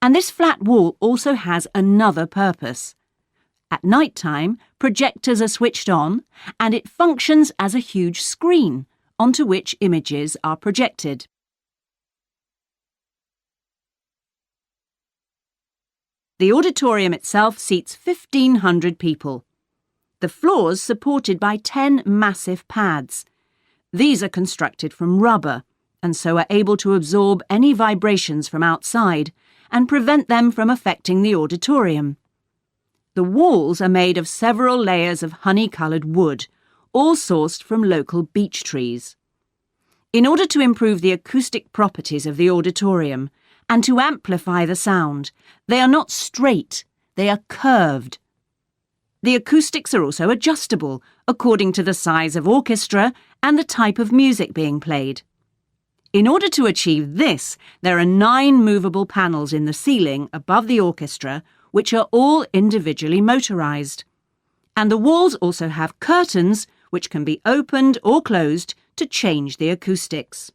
And this flat wall also has another purpose. At night time, projectors are switched on, and it functions as a huge screen onto which images are projected. The auditorium itself seats 1,500 people. The floor's supported by 10 massive pads. These are constructed from rubber and so are able to absorb any vibrations from outside and prevent them from affecting the auditorium. The walls are made of several layers of honey-coloured wood, all sourced from local beech trees. In order to improve the acoustic properties of the auditorium and to amplify the sound, they are not straight, they are curved. The acoustics are also adjustable according to the size of orchestra and the type of music being played. In order to achieve this, there are 9 movable panels in the ceiling above the orchestra, which are all individually motorised. And the walls also have curtains, which can be opened or closed to change the acoustics.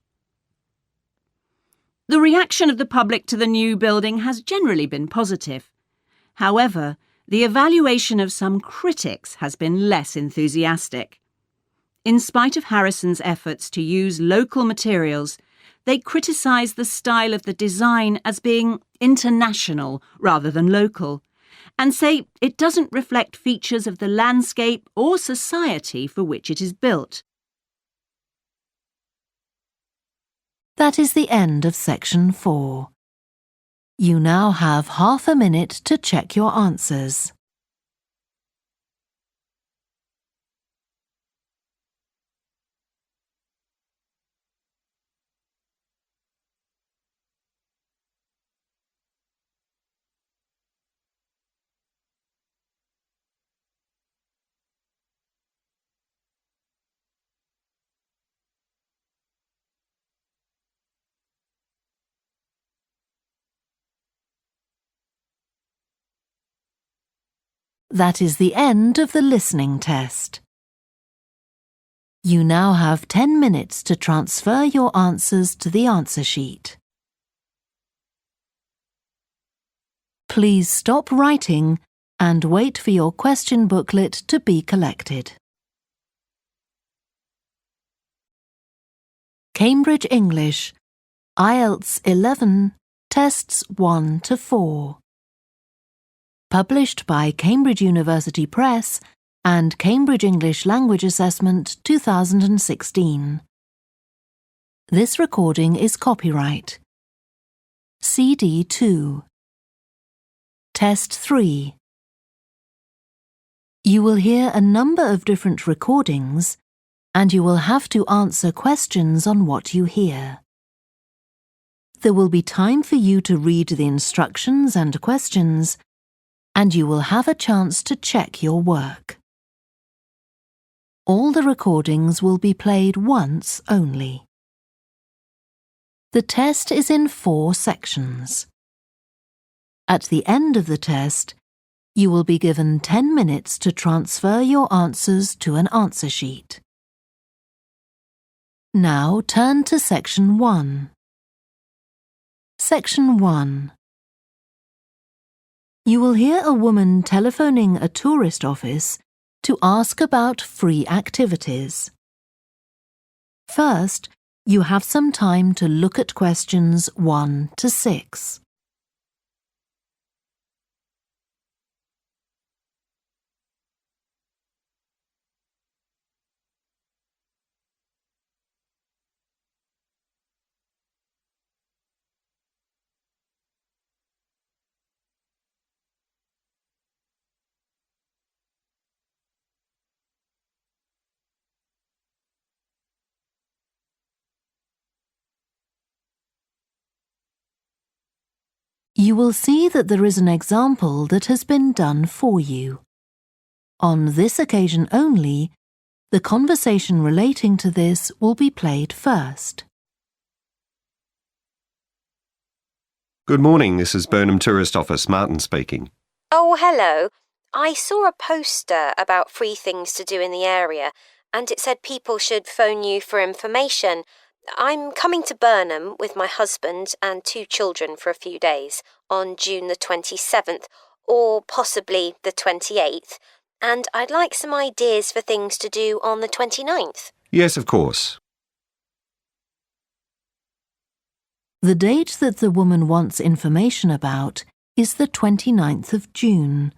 The reaction of the public to the new building has generally been positive. However, the evaluation of some critics has been less enthusiastic. In spite of Harrison's efforts to use local materials, they criticise the style of the design as being international rather than local, and say it doesn't reflect features of the landscape or society for which it is built. That is the end of section 4. You now have half a minute to check your answers. That is the end of the listening test. You now have 10 minutes to transfer your answers to the answer sheet. Please stop writing and wait for your question booklet to be collected. Cambridge English, IELTS 11, Tests 1 to 4. Published by Cambridge University Press and Cambridge English Language Assessment 2016. This recording is copyright. CD 2. Test 3. You will hear a number of different recordings and you will have to answer questions on what you hear. There will be time for you to read the instructions and questions, and you will have a chance to check your work. All the recordings will be played once only. The test is in 4 sections. At the end of the test, you will be given 10 minutes to transfer your answers to an answer sheet. Now turn to Section 1. Section 1. You will hear a woman telephoning a tourist office to ask about free activities. First, you have some time to look at questions 1 to 6. You will see that there is an example that has been done for you. On this occasion only, the conversation relating to this will be played first. Good morning, this is Burnham Tourist Office, Martin speaking. Oh, hello. I saw a poster about free things to do in the area, and it said people should phone you for information. I'm coming to Burnham with my husband and 2 children for a few days on June the 27th or possibly the 28th, and I'd like some ideas for things to do on the 29th. Yes, of course. The date that the woman wants information about is the 29th of June,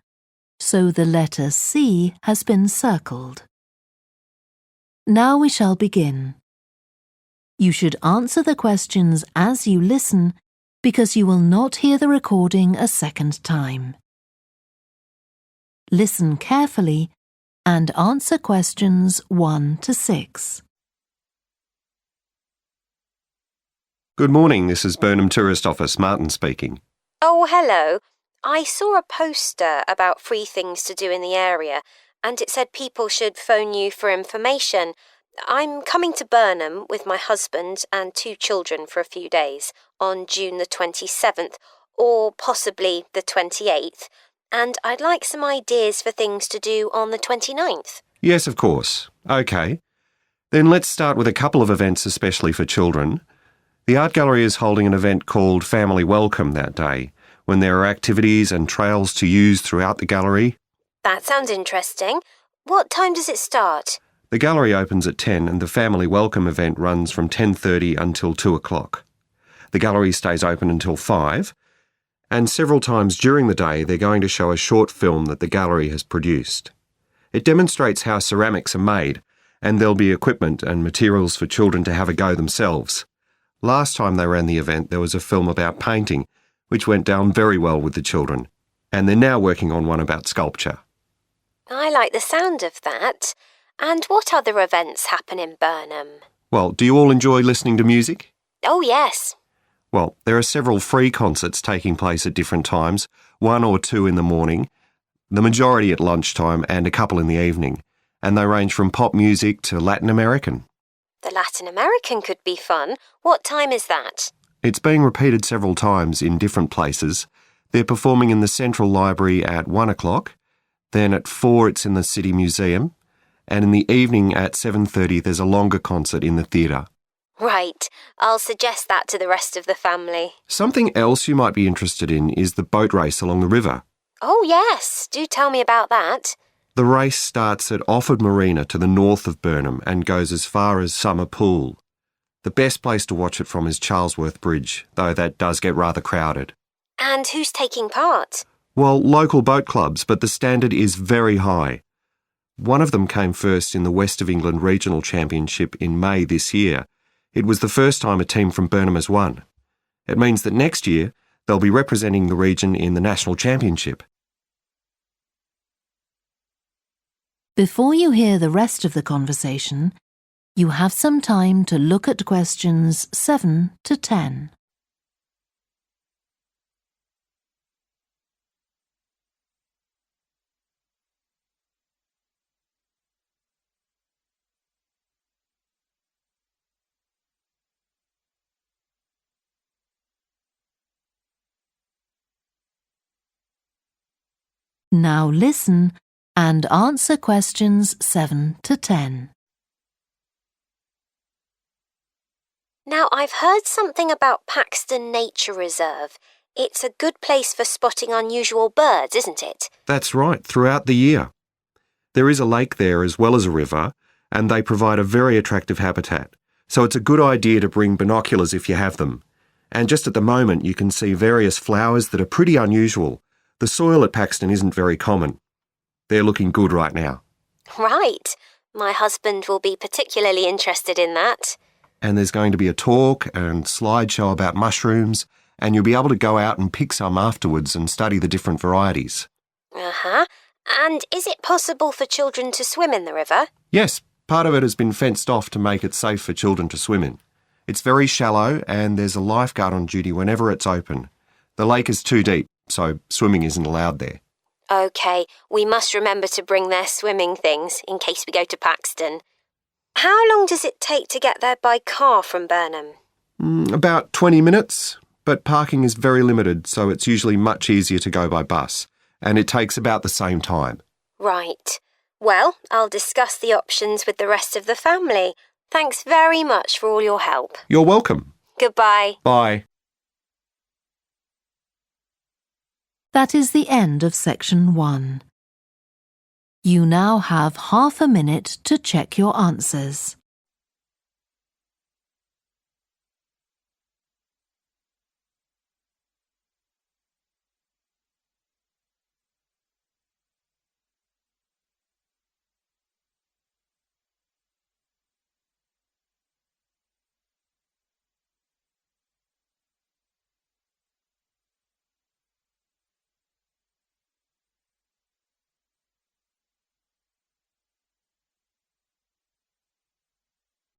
so the letter C has been circled. Now we shall begin. You should answer the questions as you listen because you will not hear the recording a second time. Listen carefully and answer questions 1 to 6. Good morning, this is Burnham Tourist Office, Martin speaking. Oh, hello. I saw a poster about free things to do in the area, and it said people should phone you for information. I'm coming to Burnham with my husband and 2 children for a few days on June the 27th, or possibly the 28th, and I'd like some ideas for things to do on the 29th. Yes, of course. OK. Then let's start with a couple of events especially for children. The art gallery is holding an event called Family Welcome that day, when there are activities and trails to use throughout the gallery. That sounds interesting. What time does it start? The gallery opens at 10 and the Family Welcome event runs from 10:30 until 2 o'clock. The gallery stays open until 5, and several times during the day they're going to show a short film that the gallery has produced. It demonstrates how ceramics are made, and there'll be equipment and materials for children to have a go themselves. Last time they ran the event there was a film about painting, which went down very well with the children, and they're now working on one about sculpture. I like the sound of that. And what other events happen in Burnham? Well, do you all enjoy listening to music? Oh, yes. Well, there are several free concerts taking place at different times, 1 or 2 in the morning, the majority at lunchtime and a couple in the evening, and they range from pop music to Latin American. The Latin American could be fun. What time is that? It's being repeated several times in different places. They're performing in the Central Library at 1 o'clock, then at 4 it's in the City Museum, and in the evening at 7:30 there's a longer concert in the theatre. Right. I'll suggest that to the rest of the family. Something else you might be interested in is the boat race along the river. Oh, yes. Do tell me about that. The race starts at Offord Marina to the north of Burnham and goes as far as Summer Pool. The best place to watch it from is Charlesworth Bridge, though that does get rather crowded. And who's taking part? Well, local boat clubs, but the standard is very high. One of them came first in the West of England Regional Championship in May this year. It was the first time a team from Burnham has won. It means that next year they'll be representing the region in the National Championship. Before you hear the rest of the conversation, you have some time to look at questions 7 to 10. Now listen and answer questions 7 to 10. Now, I've heard something about Paxton Nature Reserve. It's a good place for spotting unusual birds, isn't it? That's right, throughout the year. There is a lake there as well as a river, and they provide a very attractive habitat. So it's a good idea to bring binoculars if you have them. And just at the moment you can see various flowers that are pretty unusual. The soil at Paxton isn't very common. They're looking good right now. Right. My husband will be particularly interested in that. And there's going to be a talk and slideshow about mushrooms, and you'll be able to go out and pick some afterwards and study the different varieties. Uh-huh. And is it possible for children to swim in the river? Yes, part of it has been fenced off to make it safe for children to swim in. It's very shallow and there's a lifeguard on duty whenever it's open. The lake is too deep, so swimming isn't allowed there. OK, we must remember to bring their swimming things in case we go to Paxton. How long does it take to get there by car from Burnham? About 20 minutes, but parking is very limited, so it's usually much easier to go by bus, and it takes about the same time. Right. Well, I'll discuss the options with the rest of the family. Thanks very much for all your help. You're welcome. Goodbye. Bye. That is the end of section 1. You now have half a minute to check your answers.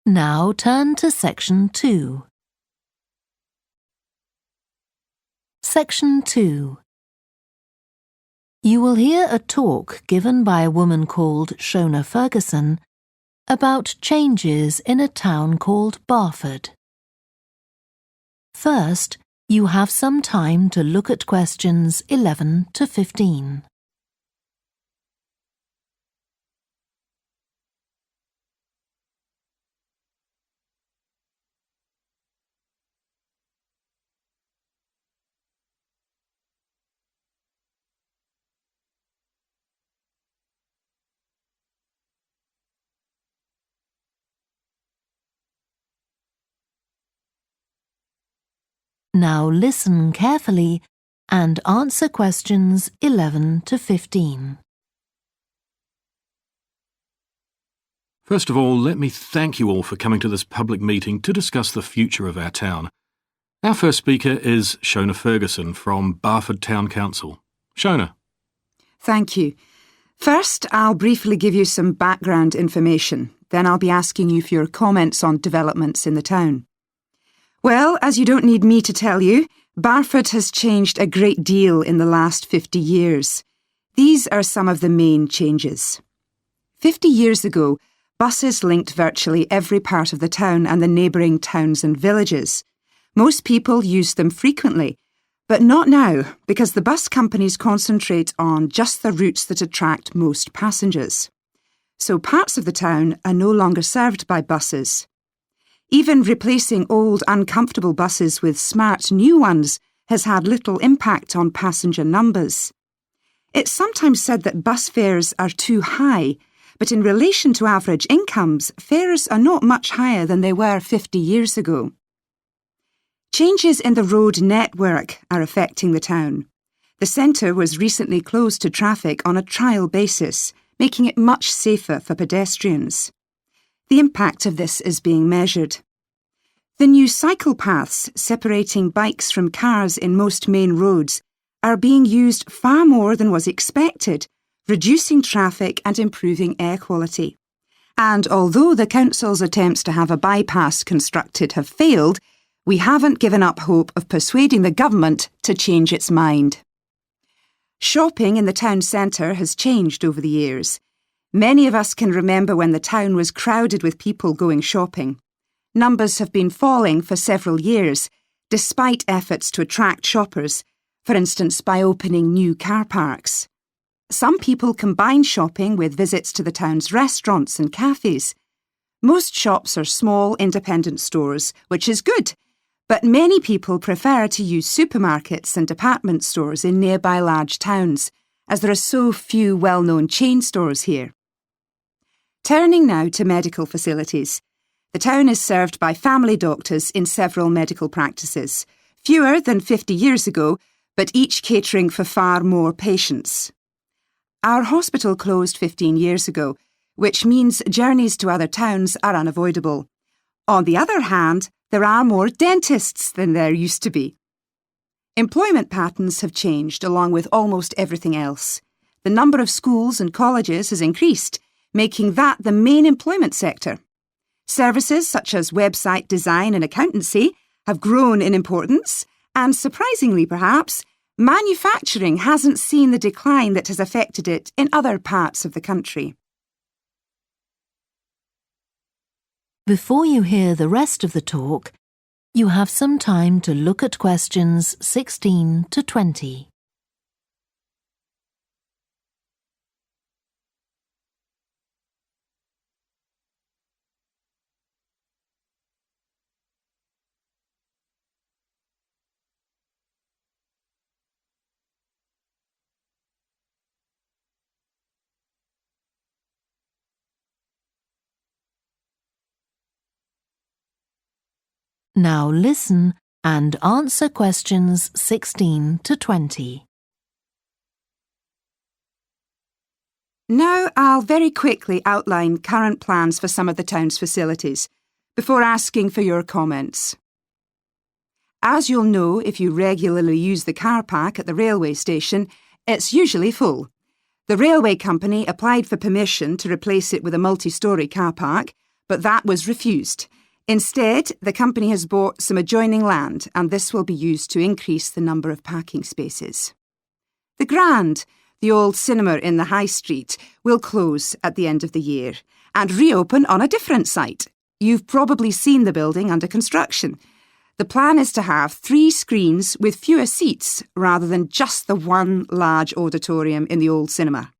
Now turn to Section 2. Section 2. You will hear a talk given by a woman called Shona Ferguson about changes in a town called Barford. First, you have some time to look at questions 11 to 15. Now listen carefully and answer questions 11 to 15. First of all, let me thank you all for coming to this public meeting to discuss the future of our town. Our first speaker is Shona Ferguson from Barford Town Council. Shona. Thank you. First, I'll briefly give you some background information. Then I'll be asking you for your comments on developments in the town. Well, as you don't need me to tell you, Barford has changed a great deal in the last 50 years. These are some of the main changes. 50 years ago, buses linked virtually every part of the town and the neighbouring towns and villages. Most people used them frequently, but not now, because the bus companies concentrate on just the routes that attract most passengers. So parts of the town are no longer served by buses. Even replacing old, uncomfortable buses with smart new ones has had little impact on passenger numbers. It's sometimes said that bus fares are too high, but in relation to average incomes, fares are not much higher than they were 50 years ago. Changes in the road network are affecting the town. The centre was recently closed to traffic on a trial basis, making it much safer for pedestrians. The impact of this is being measured. The new cycle paths separating bikes from cars in most main roads are being used far more than was expected, reducing traffic and improving air quality. And although the council's attempts to have a bypass constructed have failed, we haven't given up hope of persuading the government to change its mind. Shopping in the town centre has changed over the years. Many of us can remember when the town was crowded with people going shopping. Numbers have been falling for several years, despite efforts to attract shoppers, for instance by opening new car parks. Some people combine shopping with visits to the town's restaurants and cafes. Most shops are small, independent stores, which is good, but many people prefer to use supermarkets and department stores in nearby large towns, as there are so few well-known chain stores here. Turning now to medical facilities. The town is served by family doctors in several medical practices, fewer than 50 years ago, but each catering for far more patients. Our hospital closed 15 years ago, which means journeys to other towns are unavoidable. On the other hand, there are more dentists than there used to be. Employment patterns have changed along with almost everything else. The number of schools and colleges has increased, making that the main employment sector. Services such as website design and accountancy have grown in importance, and surprisingly perhaps, manufacturing hasn't seen the decline that has affected it in other parts of the country. Before you hear the rest of the talk, you have some time to look at questions 16 to 20. Now listen and answer questions 16 to 20. Now I'll very quickly outline current plans for some of the town's facilities, before asking for your comments. As you'll know if you regularly use the car park at the railway station, it's usually full. The railway company applied for permission to replace it with a multi-storey car park, but that was refused. Instead, the company has bought some adjoining land, and this will be used to increase the number of parking spaces. The Grand, the old cinema in the High Street, will close at the end of the year and reopen on a different site. You've probably seen the building under construction. The plan is to have 3 screens with fewer seats rather than just the one large auditorium in the old cinema.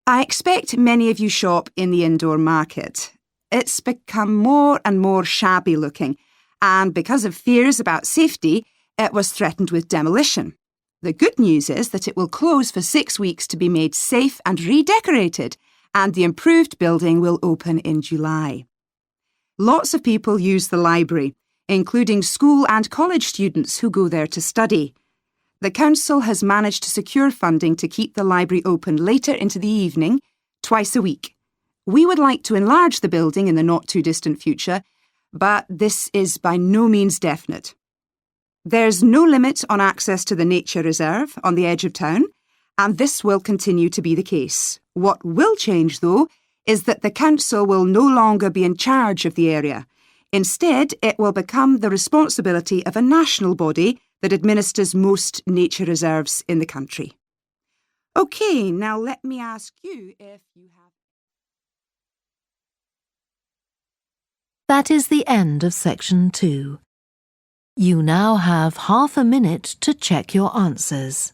I expect many of you shop in the indoor market. It's become more and more shabby looking, and because of fears about safety, it was threatened with demolition. The good news is that it will close for 6 weeks to be made safe and redecorated, and the improved building will open in July. Lots of people use the library, including school and college students who go there to study. The council has managed to secure funding to keep the library open later into the evening, twice a week. We would like to enlarge the building in the not-too-distant future, but this is by no means definite. There's no limit on access to the nature reserve on the edge of town, and this will continue to be the case. What will change, though, is that the council will no longer be in charge of the area. Instead, it will become the responsibility of a national body that administers most nature reserves in the country. OK, now let me ask you if you have... That is the end of section 2. You now have half a minute to check your answers.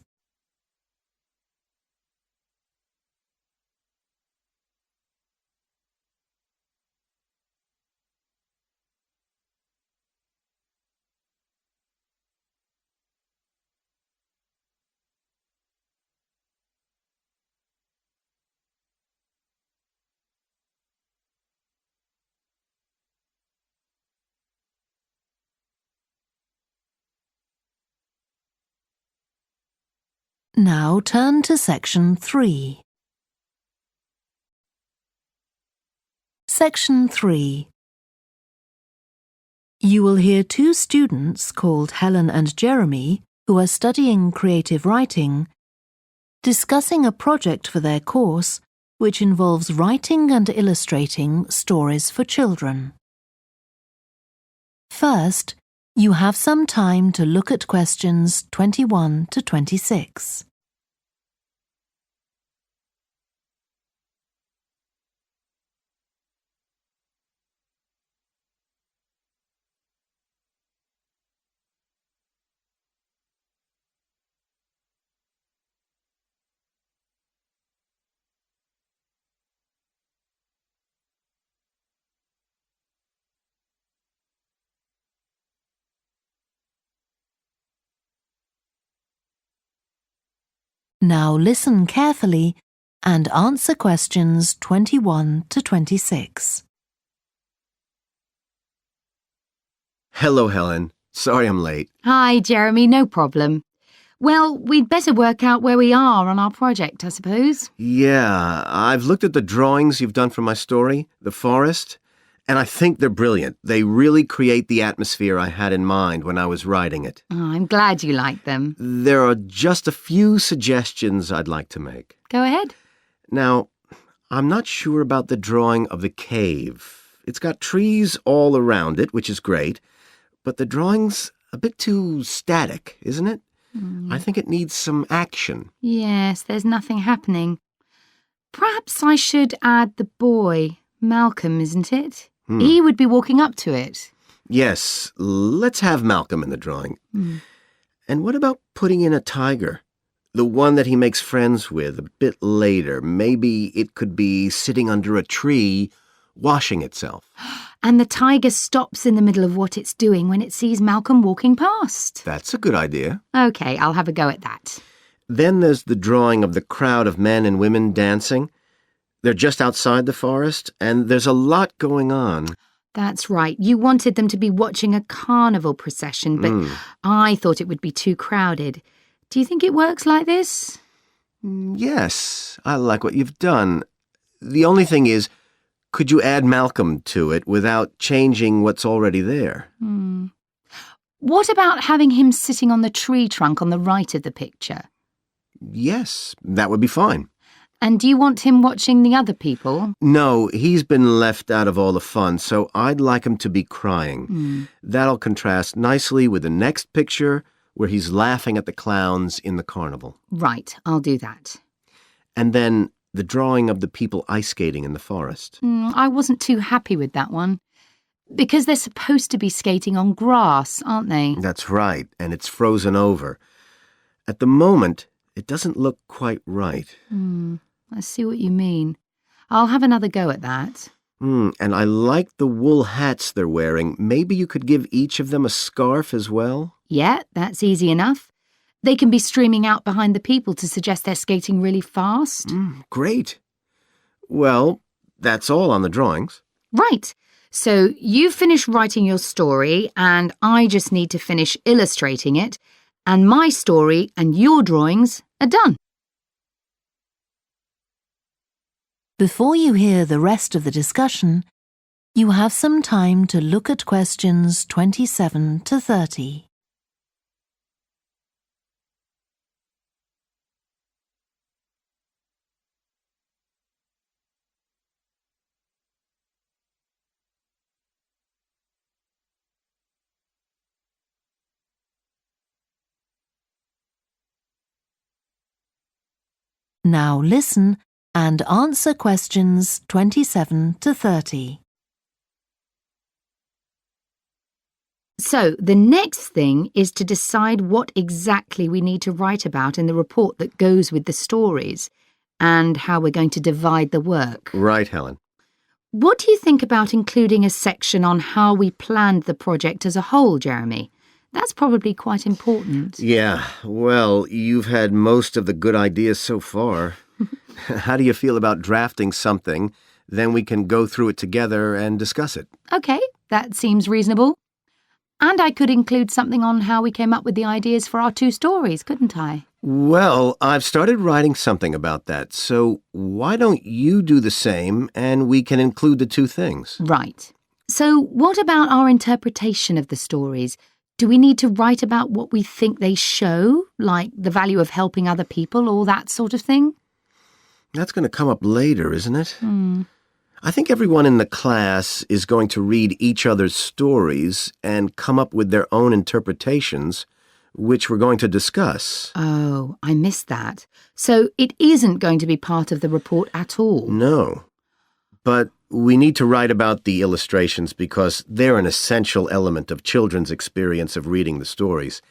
Now turn to section 3. Section 3. You will hear 2 students called Helen and Jeremy, who are studying creative writing, discussing a project for their course which involves writing and illustrating stories for children. First, you have some time to look at questions 21 to 26. Now listen carefully and answer questions 21 to 26. Hello, Helen. Sorry I'm late. Hi, Jeremy, no problem. Well, we'd better work out where we are on our project, I suppose. Yeah, I've looked at the drawings you've done for my story, The Forest, and I think they're brilliant. They really create the atmosphere I had in mind when I was writing it. Oh, I'm glad you like them. There are just a few suggestions I'd like to make. Go ahead. Now, I'm not sure about the drawing of the cave. It's got trees all around it, which is great, but the drawing's a bit too static, isn't it? I think it needs some action. Yes, there's nothing happening. Perhaps I should add the boy, Malcolm, isn't it? He would be walking up to it. Yes, let's have Malcolm in the drawing. And what about putting in a tiger? The one that he makes friends with a bit later. Maybe it could be sitting under a tree, washing itself. And the tiger stops in the middle of what it's doing when it sees Malcolm walking past. That's a good idea. OK, I'll have a go at that. Then there's the drawing of the crowd of men and women dancing. They're just outside the forest, and there's a lot going on. That's right. You wanted them to be watching a carnival procession, but I thought it would be too crowded. Do you think it works like this? Yes, I like what you've done. The only thing is, could you add Malcolm to it without changing what's already there? What about having him sitting on the tree trunk on the right of the picture? Yes, that would be fine. And do you want him watching the other people? No, he's been left out of all the fun, so I'd like him to be crying. That'll contrast nicely with the next picture where he's laughing at the clowns in the carnival. Right, I'll do that. And then the drawing of the people ice skating in the forest. I wasn't too happy with that one. Because they're supposed to be skating on grass, aren't they? That's right, and it's frozen over. At the moment, it doesn't look quite right. I see what you mean. I'll have another go at that. And I like the wool hats they're wearing. Maybe you could give each of them a scarf as well? Yeah, that's easy enough. They can be streaming out behind the people to suggest they're skating really fast. Great. Well, that's all on the drawings. Right. So you finish writing your story and I just need to finish illustrating it, and my story and your drawings are done. Before you hear the rest of the discussion, you have some time to look at questions 27 to 30. Now listen and answer questions 27 to 30. So the next thing is to decide what exactly we need to write about in the report that goes with the stories and how we're going to divide the work. Right, Helen. What do you think about including a section on how we planned the project as a whole, Jeremy? That's probably quite important. Yeah, well, you've had most of the good ideas so far. How do you feel about drafting something? Then we can go through it together and discuss it. OK, that seems reasonable. And I could include something on how we came up with the ideas for our two stories, couldn't I? Well, I've started writing something about that, so why don't you do the same and we can include the two things? Right. So what about our interpretation of the stories? Do we need to write about what we think they show, like the value of helping other people or that sort of thing? That's going to come up later, isn't it? I think everyone in the class is going to read each other's stories and come up with their own interpretations, which we're going to discuss. Oh, I missed that. So it isn't going to be part of the report at all? No. But we need to write about the illustrations because they're an essential element of children's experience of reading the stories.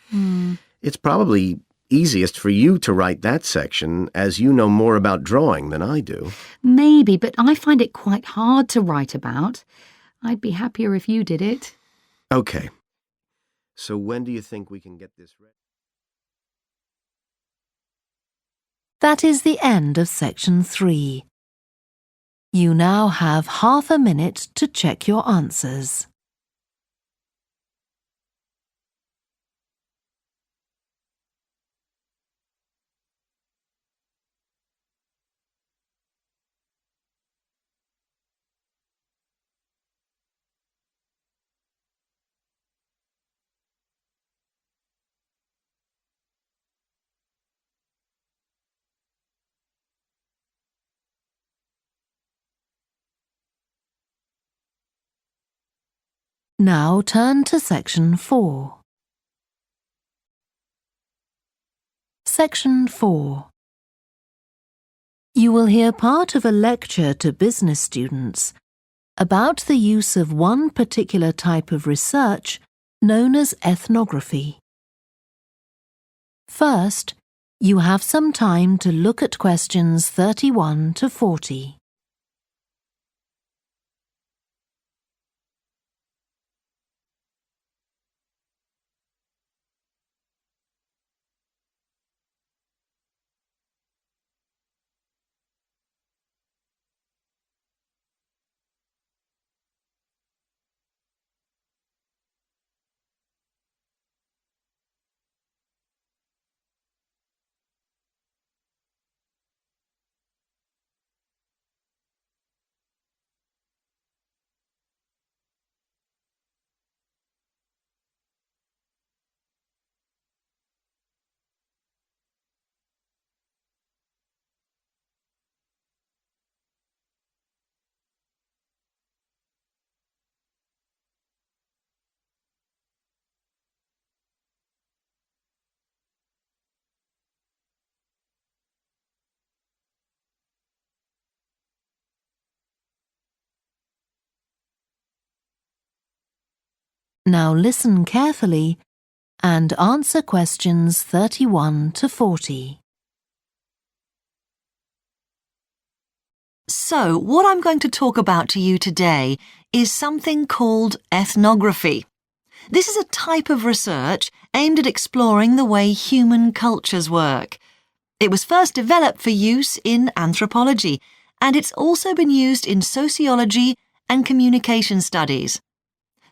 It's probably easiest for you to write that section, as you know more about drawing than I do. Maybe, but I find it quite hard to write about. I'd be happier if you did it. Okay. So when do you think we can get this ready? That is the end of section 3. You now have half a minute to check your answers. Now turn to section 4. Section 4. You will hear part of a lecture to business students about the use of one particular type of research known as ethnography. First, you have some time to look at questions 31 to 40. Now listen carefully and answer questions 31 to 40. So, what I'm going to talk about to you today is something called ethnography. This is a type of research aimed at exploring the way human cultures work. It was first developed for use in anthropology, and it's also been used in sociology and communication studies.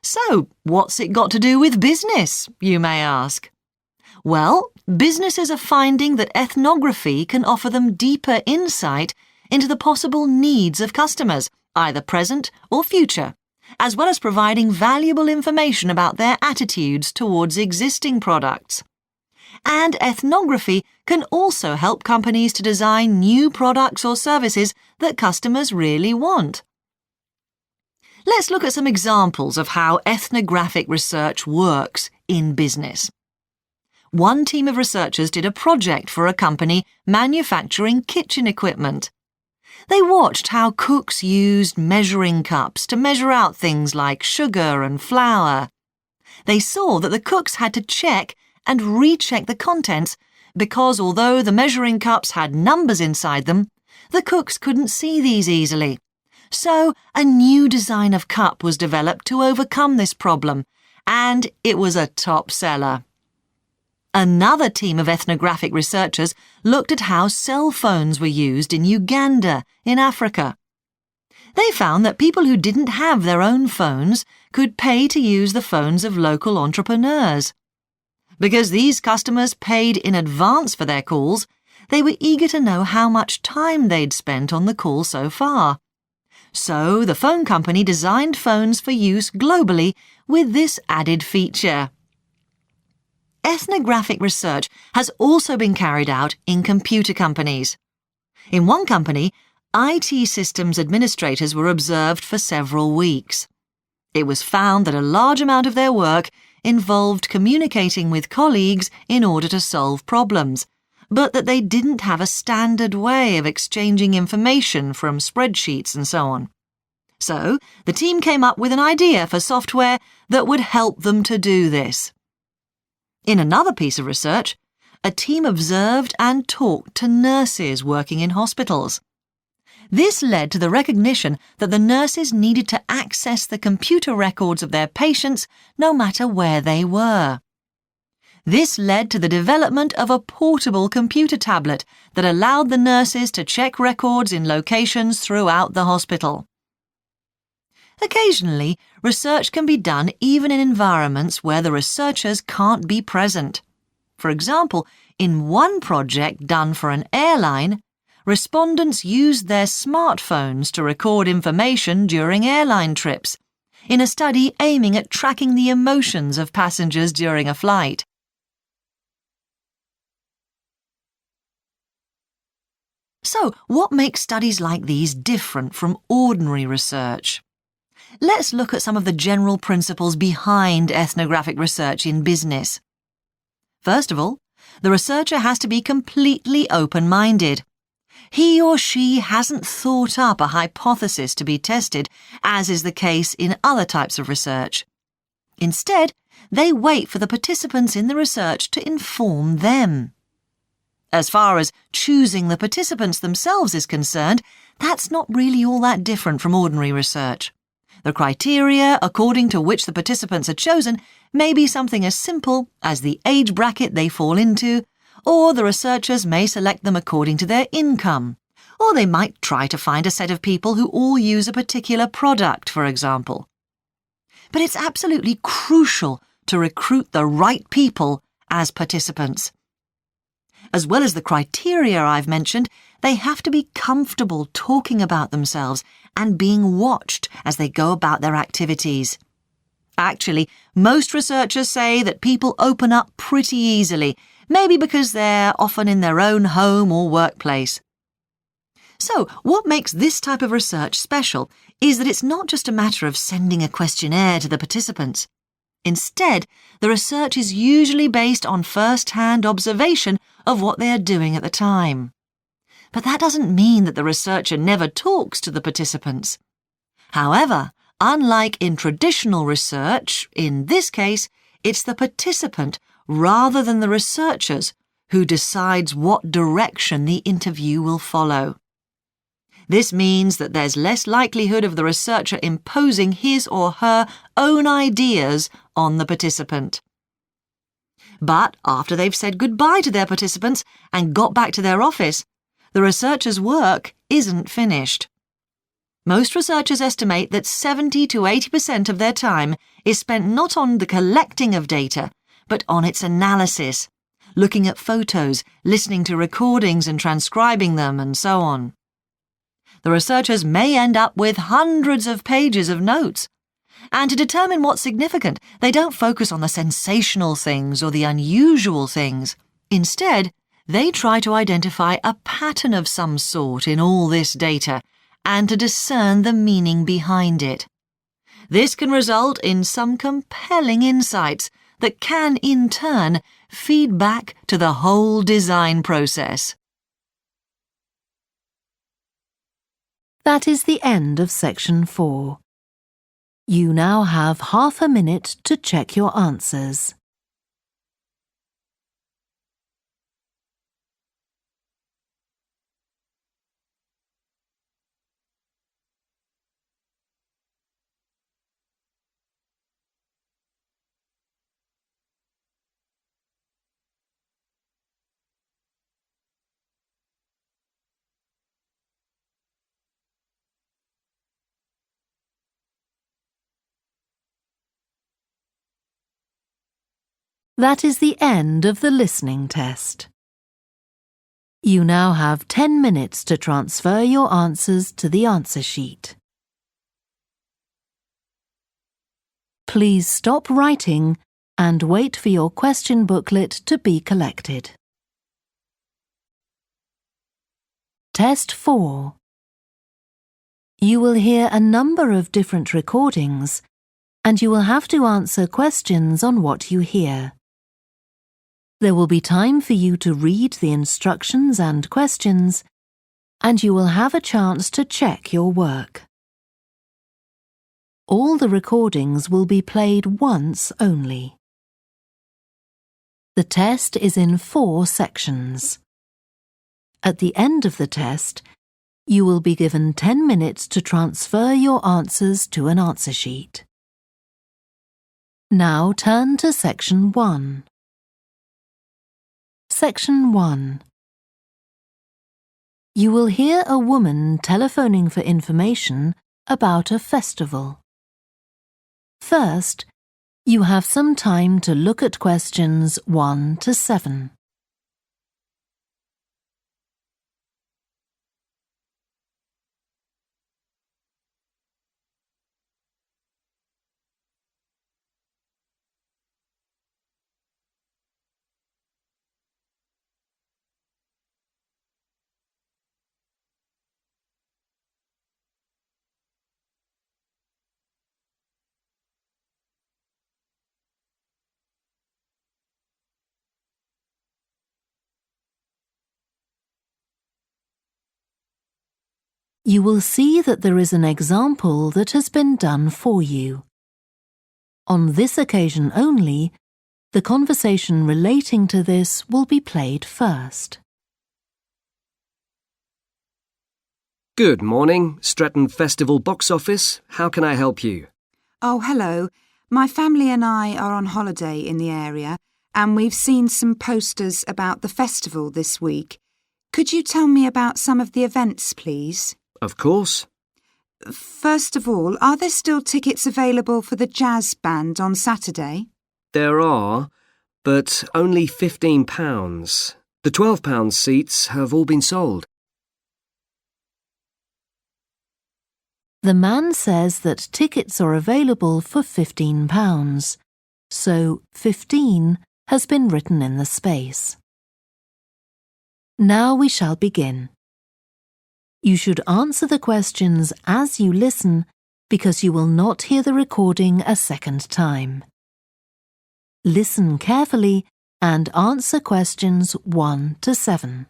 So, what's it got to do with business, you may ask? Well, businesses are finding that ethnography can offer them deeper insight into the possible needs of customers, either present or future, as well as providing valuable information about their attitudes towards existing products. And ethnography can also help companies to design new products or services that customers really want. Let's look at some examples of how ethnographic research works in business. One team of researchers did a project for a company manufacturing kitchen equipment. They watched how cooks used measuring cups to measure out things like sugar and flour. They saw that the cooks had to check and recheck the contents because although the measuring cups had numbers inside them, the cooks couldn't see these easily. So a new design of cup was developed to overcome this problem, and it was a top seller. Another team of ethnographic researchers looked at how cell phones were used in Uganda, in Africa. They found that people who didn't have their own phones could pay to use the phones of local entrepreneurs. Because these customers paid in advance for their calls, they were eager to know how much time they'd spent on the call so far. So the phone company designed phones for use globally with this added feature. Ethnographic research has also been carried out in computer companies. In one company, IT systems administrators were observed for several weeks. It was found that a large amount of their work involved communicating with colleagues in order to solve problems, but that they didn't have a standard way of exchanging information from spreadsheets and so on. So, the team came up with an idea for software that would help them to do this. In another piece of research, a team observed and talked to nurses working in hospitals. This led to the recognition that the nurses needed to access the computer records of their patients no matter where they were. This led to the development of a portable computer tablet that allowed the nurses to check records in locations throughout the hospital. Occasionally, research can be done even in environments where the researchers can't be present. For example, in one project done for an airline, respondents used their smartphones to record information during airline trips, in a study aiming at tracking the emotions of passengers during a flight. So, what makes studies like these different from ordinary research? Let's look at some of the general principles behind ethnographic research in business. First of all, the researcher has to be completely open-minded. He or she hasn't thought up a hypothesis to be tested, as is the case in other types of research. Instead, they wait for the participants in the research to inform them. As far as choosing the participants themselves is concerned, that's not really all that different from ordinary research. The criteria according to which the participants are chosen may be something as simple as the age bracket they fall into, or the researchers may select them according to their income, or they might try to find a set of people who all use a particular product, for example. But it's absolutely crucial to recruit the right people as participants. As well as the criteria I've mentioned, they have to be comfortable talking about themselves and being watched as they go about their activities. Actually, most researchers say that people open up pretty easily, maybe because they're often in their own home or workplace. So, what makes this type of research special is that it's not just a matter of sending a questionnaire to the participants. Instead, the research is usually based on first-hand observation of what they are doing at the time. But that doesn't mean that the researcher never talks to the participants. However, Unlike in traditional research, in this case, it's the participant rather than the researchers who decides what direction the interview will follow. This means that there's less likelihood of the researcher imposing his or her own ideas on the participant. But after they've said goodbye to their participants and got back to their office, the researcher's work isn't finished. Most researchers estimate that 70 to 80% of their time is spent not on the collecting of data, but on its analysis, looking at photos, listening to recordings and transcribing them, and so on. The researchers may end up with hundreds of pages of notes. And to determine what's significant, they don't focus on the sensational things or the unusual things. Instead, they try to identify a pattern of some sort in all this data and to discern the meaning behind it. This can result in some compelling insights that can, in turn, feed back to the whole design process. That is the end of section 4. You now have half a minute to check your answers. That is the end of the listening test. You now have 10 minutes to transfer your answers to the answer sheet. Please stop writing and wait for your question booklet to be collected. Test 4. You will hear a number of different recordings, and you will have to answer questions on what you hear. There will be time for you to read the instructions and questions, and you will have a chance to check your work. All the recordings will be played once only. The test is in 4 sections. At the end of the test, you will be given 10 minutes to transfer your answers to an answer sheet. Now turn to section 1. Section 1. You will hear a woman telephoning for information about a festival. First, you have some time to look at questions 1 to 7. You will see that there is an example that has been done for you. On this occasion only, the conversation relating to this will be played first. Good morning, Stretton Festival box office. How can I help you? Oh, hello. My family and I are on holiday in the area, and we've seen some posters about the festival this week. Could you tell me about some of the events, please? Of course. First of all, are there still tickets available for the jazz band on Saturday? There are, but only £15. The £12 seats have all been sold. The man says that tickets are available for £15, so 15 has been written in the space. Now we shall begin. You should answer the questions as you listen because you will not hear the recording a second time. Listen carefully and answer questions 1 to 7.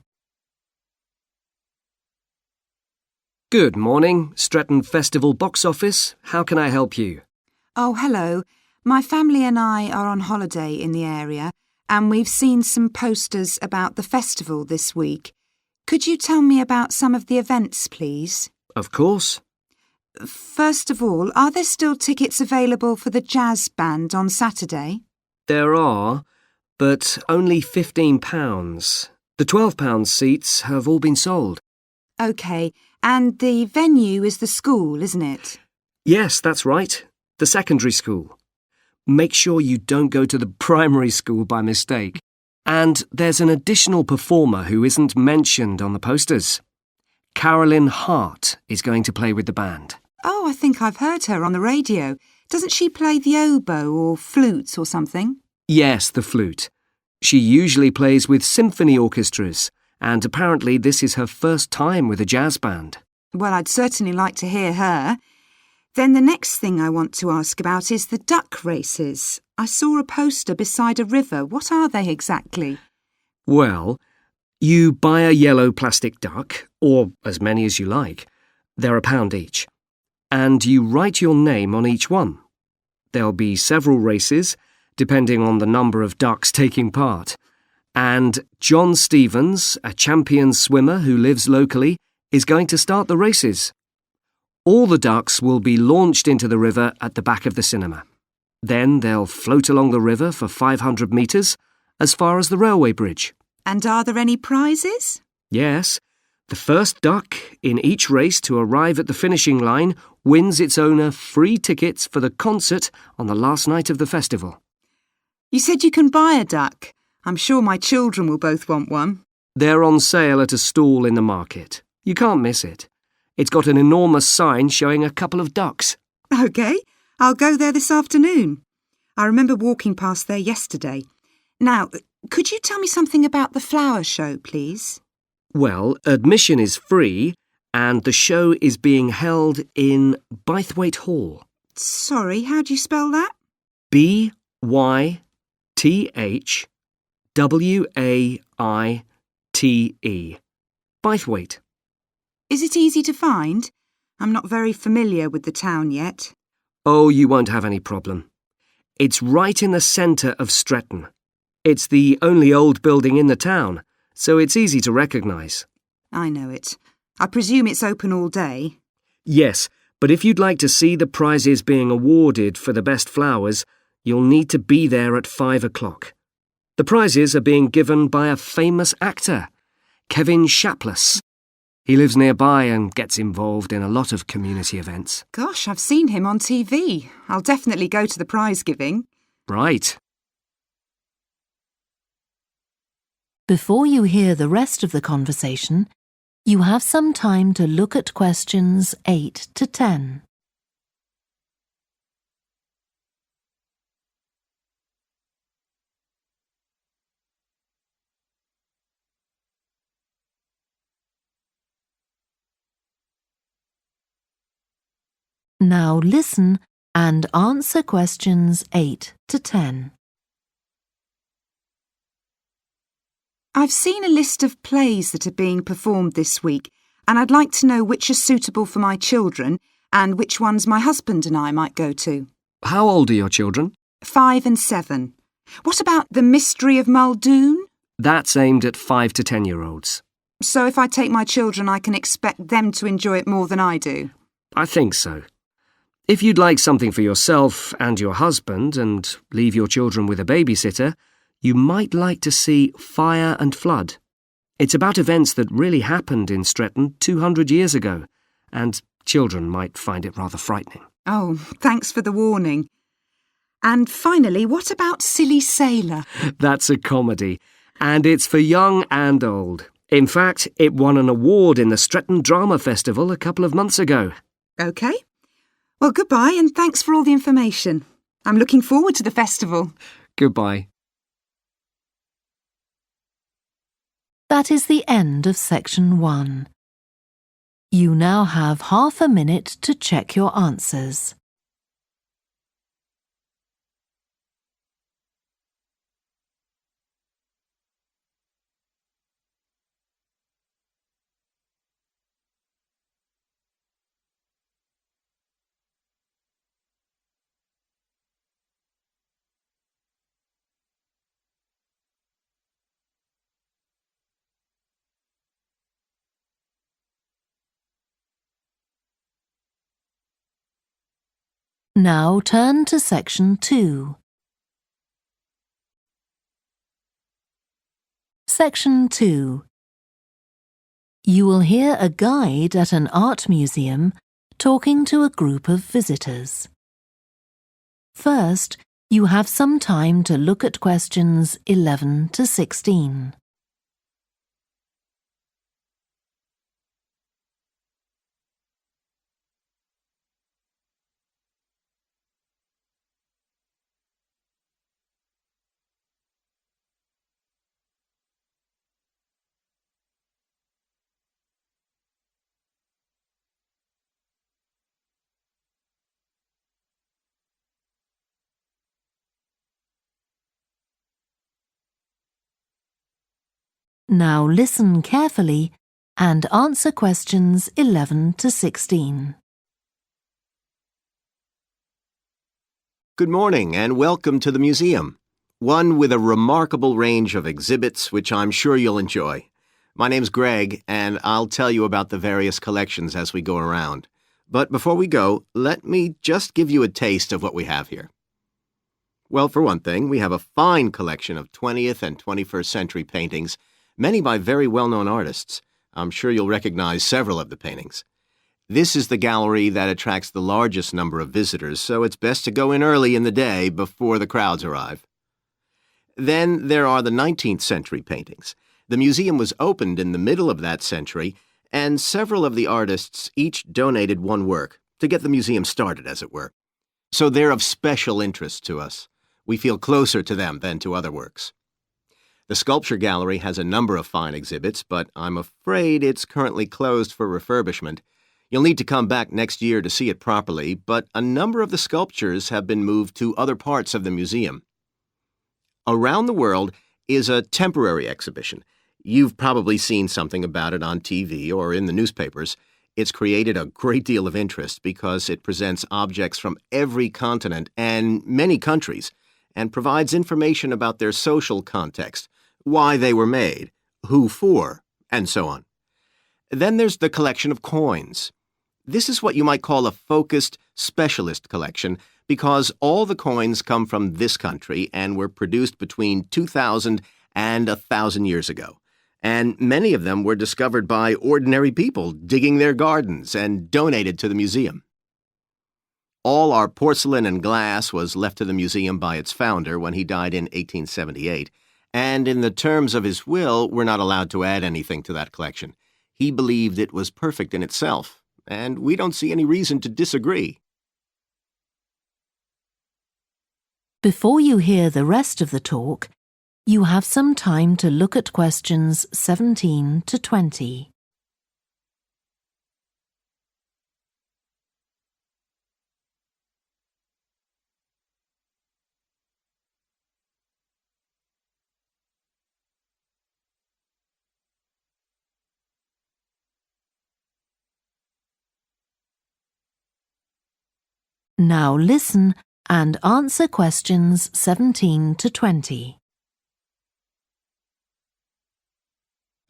Good morning, Stretton Festival box office. How can I help you? Oh, hello. My family and I are on holiday in the area, and we've seen some posters about the festival this week. Could you tell me about some of the events, please? Of course. First of all, are there still tickets available for the jazz band on Saturday? There are, but only £15. The £12 seats have all been sold. OK, and the venue is the school, isn't it? Yes, that's right. The secondary school. Make sure you don't go to the primary school by mistake. And there's an additional performer who isn't mentioned on the posters. Carolyn Hart is going to play with the band. Oh, I think I've heard her on the radio. Doesn't she play the oboe or flutes or something? Yes, the flute. She usually plays with symphony orchestras, and apparently this is her first time with a jazz band. Well, I'd certainly like to hear her. Then the next thing I want to ask about is the duck races. I saw a poster beside a river. What are they exactly? Well, you buy a yellow plastic duck, or as many as you like. They're £1 each. And you write your name on each one. There'll be several races, depending on the number of ducks taking part. And John Stevens, a champion swimmer who lives locally, is going to start the races. All the ducks will be launched into the river at the back of the cinema. Then they'll float along the river for 500 metres, as far as the railway bridge. And are there any prizes? Yes. The first duck in each race to arrive at the finishing line wins its owner free tickets for the concert on the last night of the festival. You said you can buy a duck. I'm sure my children will both want one. They're on sale at a stall in the market. You can't miss it. It's got an enormous sign showing a couple of ducks. OK, I'll go there this afternoon. I remember walking past there yesterday. Now, could you tell me something about the flower show, please? Well, admission is free, and the show is being held in Bythwaite Hall. Sorry, how do you spell that? Bythwaite. Bythwaite. Is it easy to find? I'm not very familiar with the town yet. Oh, you won't have any problem. It's right in the centre of Stretton. It's the only old building in the town, so it's easy to recognise. I know it. I presume it's open all day. Yes, but if you'd like to see the prizes being awarded for the best flowers, you'll need to be there at 5 o'clock. The prizes are being given by a famous actor, Kevin Shapless. He lives nearby and gets involved in a lot of community events. Gosh, I've seen him on TV. I'll definitely go to the prize giving. Right. Before you hear the rest of the conversation, you have some time to look at questions 8 to 10. Now listen and answer questions 8 to 10. I've seen a list of plays that are being performed this week, and I'd like to know which are suitable for my children and which ones my husband and I might go to. How old are your children? 5 and 7. What about The Mystery of Muldoon? That's aimed at 5 to 10-year-olds. So if I take my children, I can expect them to enjoy it more than I do? I think so. If you'd like something for yourself and your husband and leave your children with a babysitter, you might like to see Fire and Flood. It's about events that really happened in Stretton 200 years ago, and children might find it rather frightening. Oh, thanks for the warning. And finally, what about Silly Sailor? That's a comedy, and it's for young and old. In fact, it won an award in the Stretton Drama Festival a couple of months ago. OK. Well, goodbye and thanks for all the information. I'm looking forward to the festival. Goodbye. That is the end of section 1. You now have half a minute to check your answers. Now turn to Section 2. Section 2. You will hear a guide at an art museum talking to a group of visitors. First, you have some time to look at questions 11 to 16. Now listen carefully and answer questions 11 to 16. Good morning and welcome to the museum, one with a remarkable range of exhibits which I'm sure you'll enjoy. My name's Greg and I'll tell you about the various collections as we go around. But before we go, let me just give you a taste of what we have here. Well, for one thing, we have a fine collection of 20th and 21st century paintings, many by very well-known artists. I'm sure you'll recognize several of the paintings. This is the gallery that attracts the largest number of visitors, so it's best to go in early in the day before the crowds arrive. Then there are the 19th century paintings. The museum was opened in the middle of that century, and several of the artists each donated one work to get the museum started, as it were. So they're of special interest to us. We feel closer to them than to other works. The Sculpture Gallery has a number of fine exhibits, but I'm afraid it's currently closed for refurbishment. You'll need to come back next year to see it properly, but a number of the sculptures have been moved to other parts of the museum. Around the World is a temporary exhibition. You've probably seen something about it on TV or in the newspapers. It's created a great deal of interest because it presents objects from every continent and many countries and provides information about their social context, why they were made, who for, and so on. Then there's the collection of coins. This is what you might call a focused specialist collection because all the coins come from this country and were produced between 2,000 and 1,000 years ago. And many of them were discovered by ordinary people digging their gardens and donated to the museum. All our porcelain and glass was left to the museum by its founder when he died in 1878, and in the terms of his will, we're not allowed to add anything to that collection. He believed it was perfect in itself, and we don't see any reason to disagree. Before you hear the rest of the talk, you have some time to look at questions 17 to 20. Now listen and answer questions 17 to 20.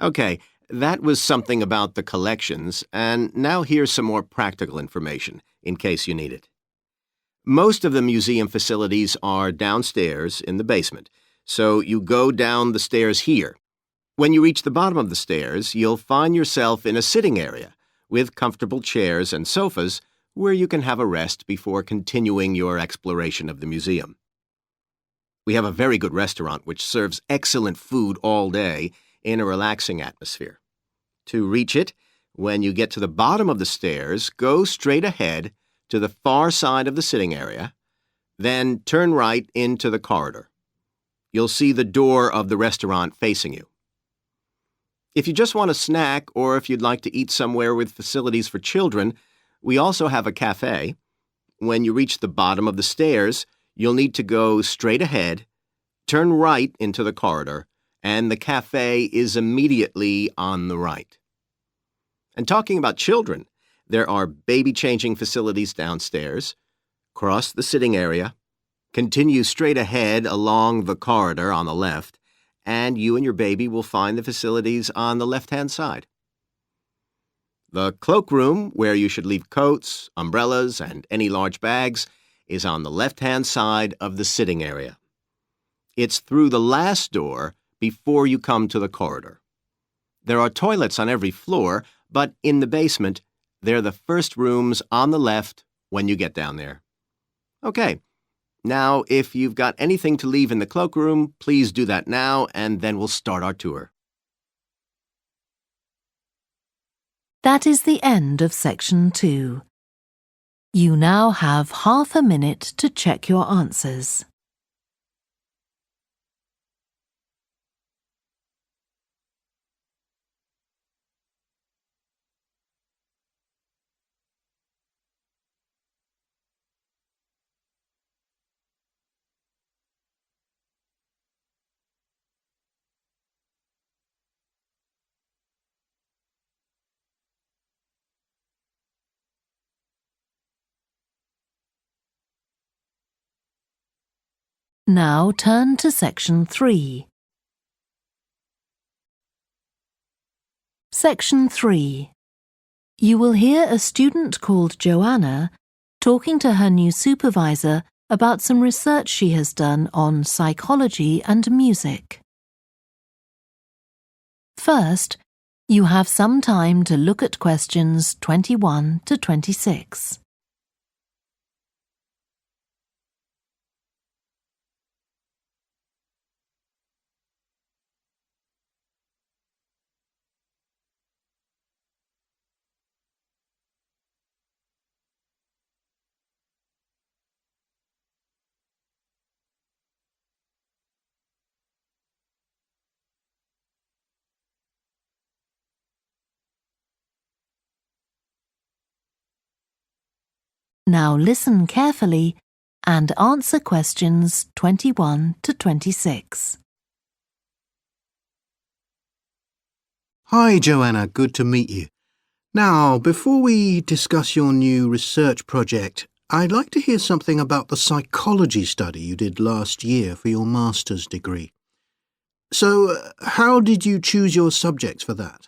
Okay, that was something about the collections, and now here's some more practical information, in case you need it. Most of the museum facilities are downstairs in the basement, so you go down the stairs here. When you reach the bottom of the stairs, you'll find yourself in a sitting area with comfortable chairs and sofas where you can have a rest before continuing your exploration of the museum. We have a very good restaurant which serves excellent food all day in a relaxing atmosphere. To reach it, when you get to the bottom of the stairs, go straight ahead to the far side of the sitting area, then turn right into the corridor. You'll see the door of the restaurant facing you. If you just want a snack or if you'd like to eat somewhere with facilities for children, we also have a cafe. When you reach the bottom of the stairs, you'll need to go straight ahead, turn right into the corridor, and the cafe is immediately on the right. And talking about children, there are baby-changing facilities downstairs. Cross the sitting area, continue straight ahead along the corridor on the left, and you and your baby will find the facilities on the left-hand side. The cloakroom, where you should leave coats, umbrellas, and any large bags, is on the left-hand side of the sitting area. It's through the last door before you come to the corridor. There are toilets on every floor, but in the basement, they're the first rooms on the left when you get down there. Okay, now if you've got anything to leave in the cloakroom, please do that now, and then we'll start our tour. That is the end of section 2. You now have half a minute to check your answers. Now turn to section 3. Section 3. You will hear a student called Joanna talking to her new supervisor about some research she has done on psychology and music. First, you have some time to look at questions 21 to 26. Now listen carefully and answer questions 21 to 26. Hi, Joanna. Good to meet you. Now, before we discuss your new research project, I'd like to hear something about the psychology study you did last year for your master's degree. So, how did you choose your subjects for that?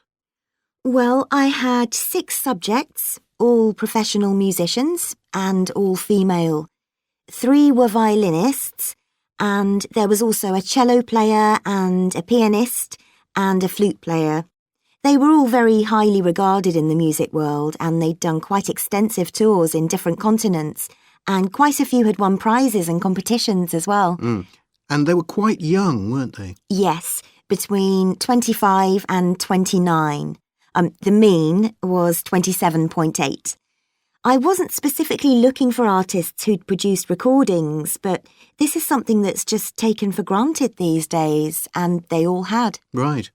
Well, I had 6 subjects, all professional musicians and all female. 3 were violinists, and there was also a cello player and a pianist and a flute player. They were all very highly regarded in the music world, and they'd done quite extensive tours in different continents, and quite a few had won prizes and competitions as well. And they were quite young, weren't they? Yes, between 25 and 29. The mean was 27.8. I wasn't specifically looking for artists who'd produced recordings, but this is something that's just taken for granted these days, and they all had. Right.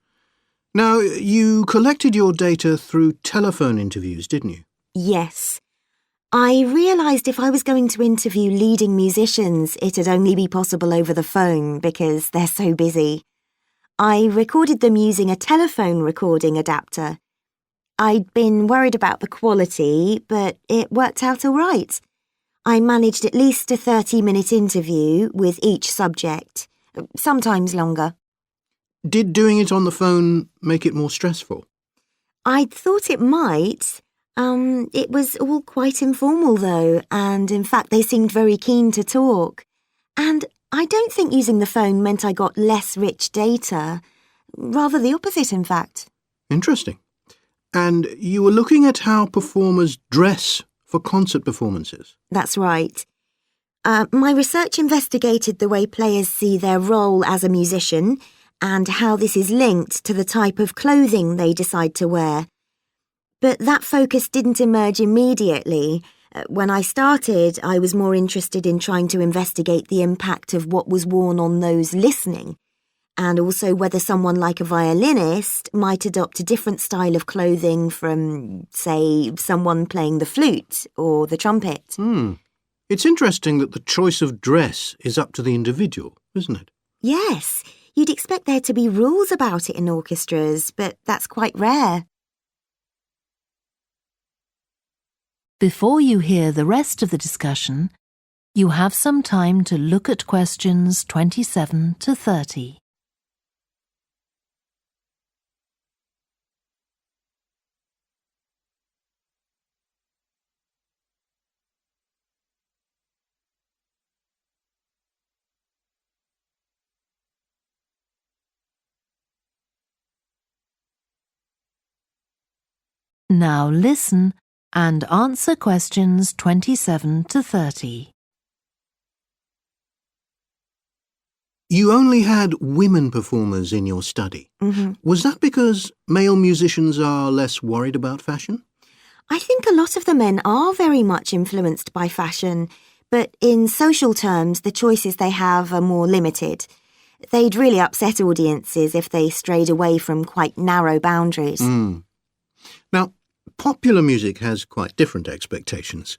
Now, you collected your data through telephone interviews, didn't you? Yes. I realised if I was going to interview leading musicians, it'd only be possible over the phone because they're so busy. I recorded them using a telephone recording adapter. I'd been worried about the quality, but it worked out all right. I managed at least a 30-minute interview with each subject, sometimes longer. Did doing it on the phone make it more stressful? I'd thought it might. It was all quite informal, though, and in fact they seemed very keen to talk. And I don't think using the phone meant I got less rich data. Rather the opposite, in fact. Interesting. And you were looking at how performers dress for concert performances? That's right. My research investigated the way players see their role as a musician and how this is linked to the type of clothing they decide to wear. But that focus didn't emerge immediately. When I started, I was more interested in trying to investigate the impact of what was worn on those listening, and also whether someone like a violinist might adopt a different style of clothing from, say, someone playing the flute or the trumpet. It's interesting that the choice of dress is up to the individual, isn't it? Yes, you'd expect there to be rules about it in orchestras, but that's quite rare. Before you hear the rest of the discussion, you have some time to look at questions 27 to 30. Now listen and answer questions 27 to 30. You only had women performers in your study. Was that because male musicians are less worried about fashion? I think a lot of the men are very much influenced by fashion, but in social terms, the choices they have are more limited. They'd really upset audiences if they strayed away from quite narrow boundaries. Now, popular music has quite different expectations.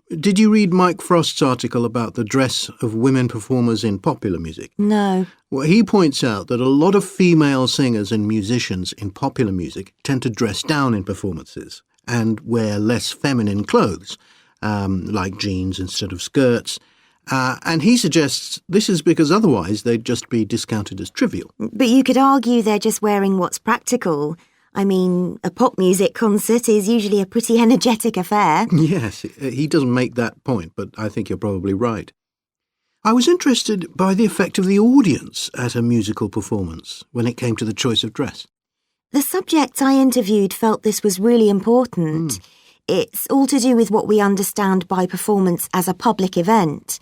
Did you read Mike Frost's article about the dress of women performers in popular music? No. Well, he points out that a lot of female singers and musicians in popular music tend to dress down in performances and wear less feminine clothes, like jeans instead of skirts. And he suggests this is because otherwise they'd just be discounted as trivial. But you could argue they're just wearing what's practical. I mean, a pop music concert is usually a pretty energetic affair. Yes, he doesn't make that point, but I think you're probably right. I was interested by the effect of the audience at a musical performance when it came to the choice of dress. The subjects I interviewed felt this was really important. It's all to do with what we understand by performance as a public event.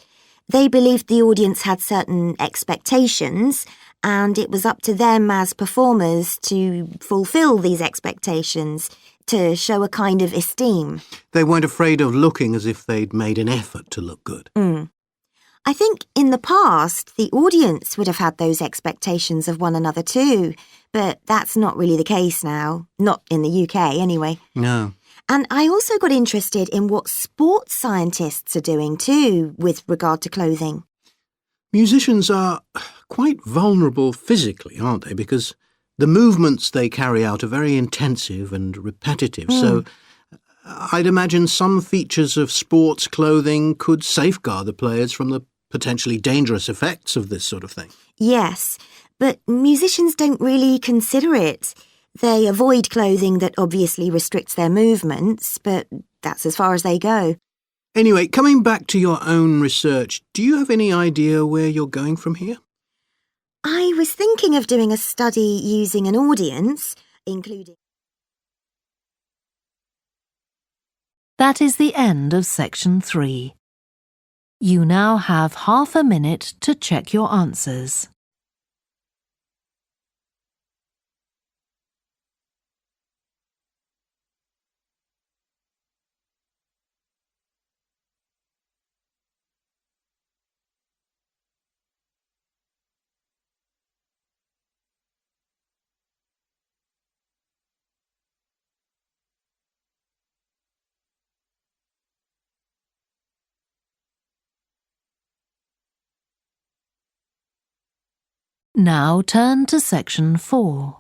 They believed the audience had certain expectations, and it was up to them as performers to fulfil these expectations, to show a kind of esteem. They weren't afraid of looking as if they'd made an effort to look good. I think in the past, the audience would have had those expectations of one another too, but that's not really the case now. Not in the UK, anyway. No. And I also got interested in what sports scientists are doing too, with regard to clothing. Musicians are quite vulnerable physically, aren't they? Because the movements they carry out are very intensive and repetitive. So I'd imagine some features of sports clothing could safeguard the players from the potentially dangerous effects of this sort of thing. Yes, but musicians don't really consider it. They avoid clothing that obviously restricts their movements, but that's as far as they go. Anyway, coming back to your own research, do you have any idea where you're going from here? I was thinking of doing a study using an audience, including... That is the end of section 3. You now have half a minute to check your answers. Now turn to section 4.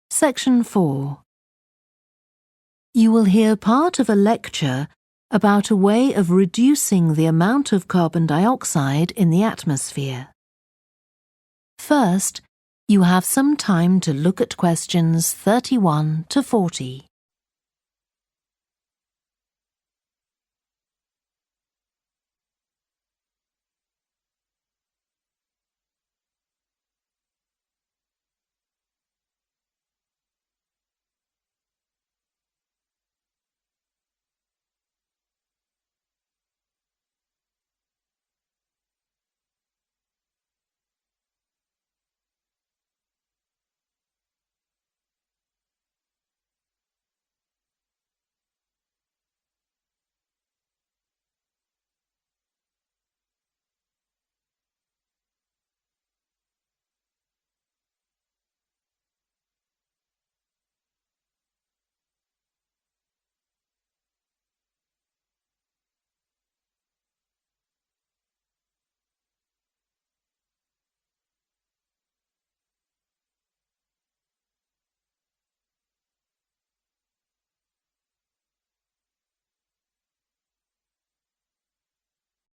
Section 4. You will hear part of a lecture about a way of reducing the amount of carbon dioxide in the atmosphere. First, you have some time to look at questions 31 to 40.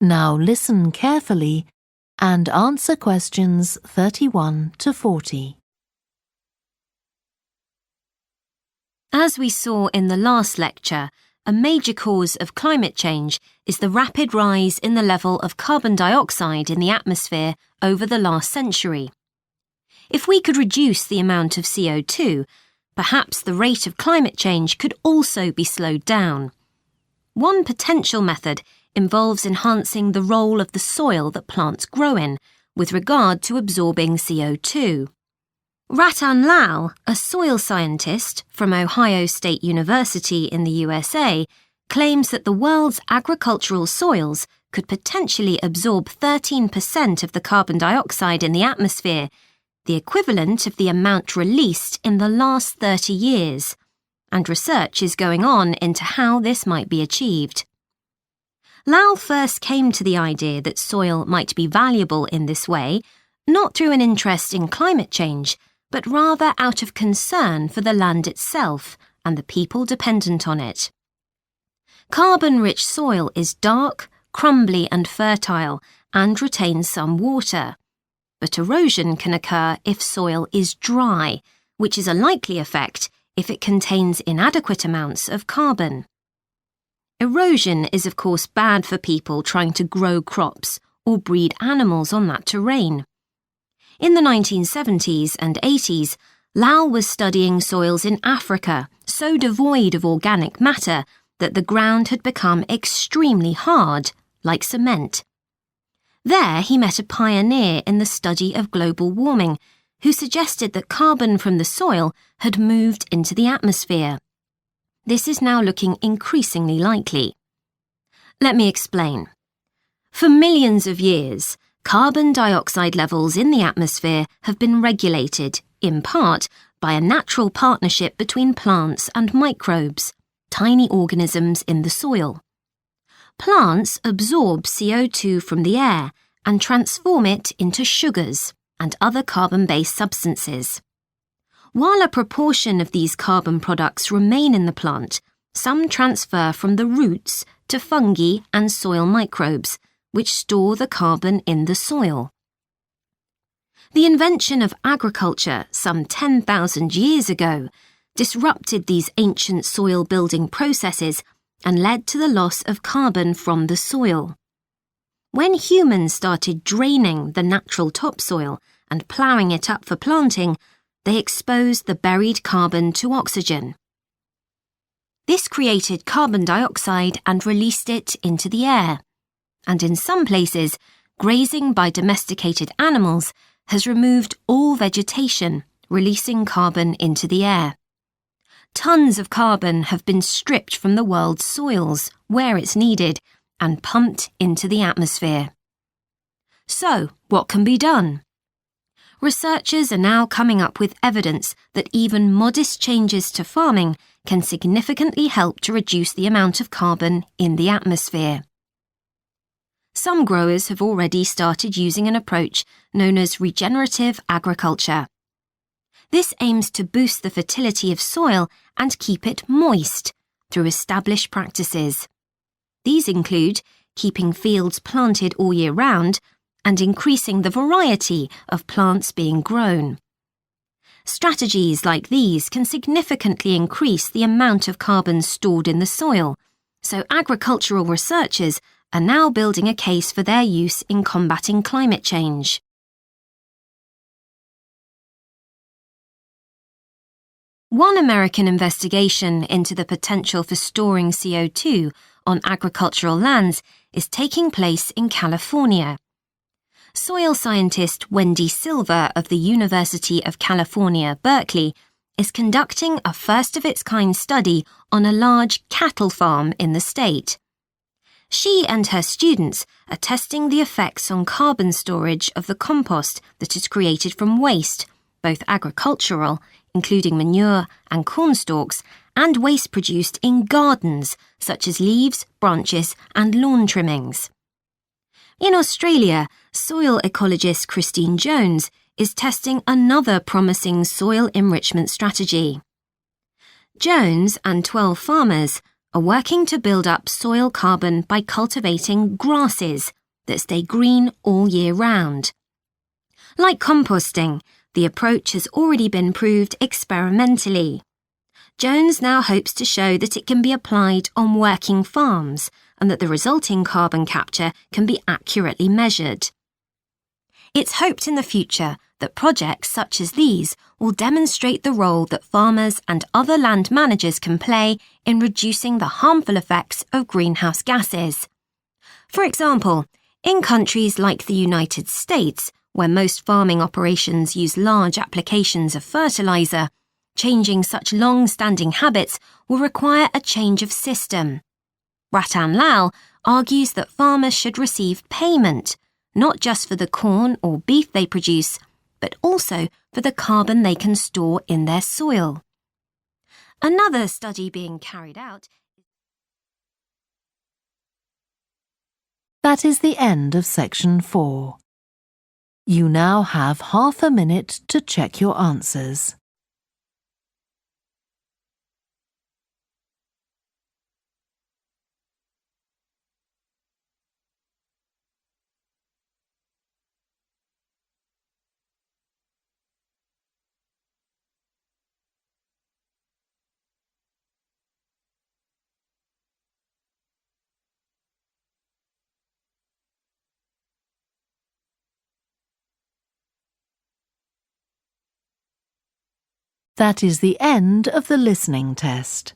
Now listen carefully and answer questions 31 to 40. As we saw in the last lecture, a major cause of climate change is the rapid rise in the level of carbon dioxide in the atmosphere over the last century. If we could reduce the amount of CO2, perhaps the rate of climate change could also be slowed down. One potential method involves enhancing the role of the soil that plants grow in with regard to absorbing CO2. Ratan Lal, a soil scientist from Ohio State University in the USA, claims that the world's agricultural soils could potentially absorb 13% of the carbon dioxide in the atmosphere, the equivalent of the amount released in the last 30 years, and research is going on into how this might be achieved. Lal first came to the idea that soil might be valuable in this way, not through an interest in climate change, but rather out of concern for the land itself and the people dependent on it. Carbon-rich soil is dark, crumbly and fertile and retains some water. But erosion can occur if soil is dry, which is a likely effect if it contains inadequate amounts of carbon. Erosion is of course bad for people trying to grow crops or breed animals on that terrain. In the 1970s and 80s, Lal was studying soils in Africa so devoid of organic matter that the ground had become extremely hard, like cement. There he met a pioneer in the study of global warming, who suggested that carbon from the soil had moved into the atmosphere. This is now looking increasingly likely. Let me explain. For millions of years, carbon dioxide levels in the atmosphere have been regulated, in part, by a natural partnership between plants and microbes, tiny organisms in the soil. Plants absorb CO2 from the air and transform it into sugars and other carbon-based substances. While a proportion of these carbon products remain in the plant, some transfer from the roots to fungi and soil microbes, which store the carbon in the soil. The invention of agriculture some 10,000 years ago disrupted these ancient soil-building processes and led to the loss of carbon from the soil. When humans started draining the natural topsoil and ploughing it up for planting, they exposed the buried carbon to oxygen. This created carbon dioxide and released it into the air. And in some places, grazing by domesticated animals has removed all vegetation, releasing carbon into the air. Tons of carbon have been stripped from the world's soils, where it's needed, and pumped into the atmosphere. So, what can be done? Researchers are now coming up with evidence that even modest changes to farming can significantly help to reduce the amount of carbon in the atmosphere. Some growers have already started using an approach known as regenerative agriculture. This aims to boost the fertility of soil and keep it moist through established practices. These include keeping fields planted all year round and increasing the variety of plants being grown. Strategies like these can significantly increase the amount of carbon stored in the soil, so agricultural researchers are now building a case for their use in combating climate change. One American investigation into the potential for storing CO2 on agricultural lands is taking place in California. Soil scientist Wendy Silver of the University of California, Berkeley, is conducting a first-of-its-kind study on a large cattle farm in the state. She and her students are testing the effects on carbon storage of the compost that is created from waste, both agricultural, including manure and corn stalks, and waste produced in gardens, such as leaves, branches, and lawn trimmings. In Australia, soil ecologist Christine Jones is testing another promising soil enrichment strategy. Jones and 12 farmers are working to build up soil carbon by cultivating grasses that stay green all year round. Like composting, the approach has already been proved experimentally. Jones now hopes to show that it can be applied on working farms and that the resulting carbon capture can be accurately measured. It's hoped in the future that that projects such as these will demonstrate the role that farmers and other land managers can play in reducing the harmful effects of greenhouse gases. For example, in countries like the United States, where most farming operations use large applications of fertilizer, changing such long-standing habits will require a change of system. Ratan Lal argues that farmers should receive payment, not just for the corn or beef they produce, but also for the carbon they can store in their soil. Another study being carried out. That is the end of section 4. You now have half a minute to check your answers. That is the end of the listening test.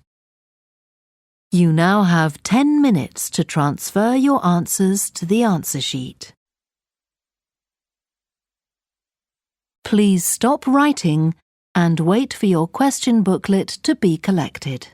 You now have 10 minutes to transfer your answers to the answer sheet. Please stop writing and wait for your question booklet to be collected.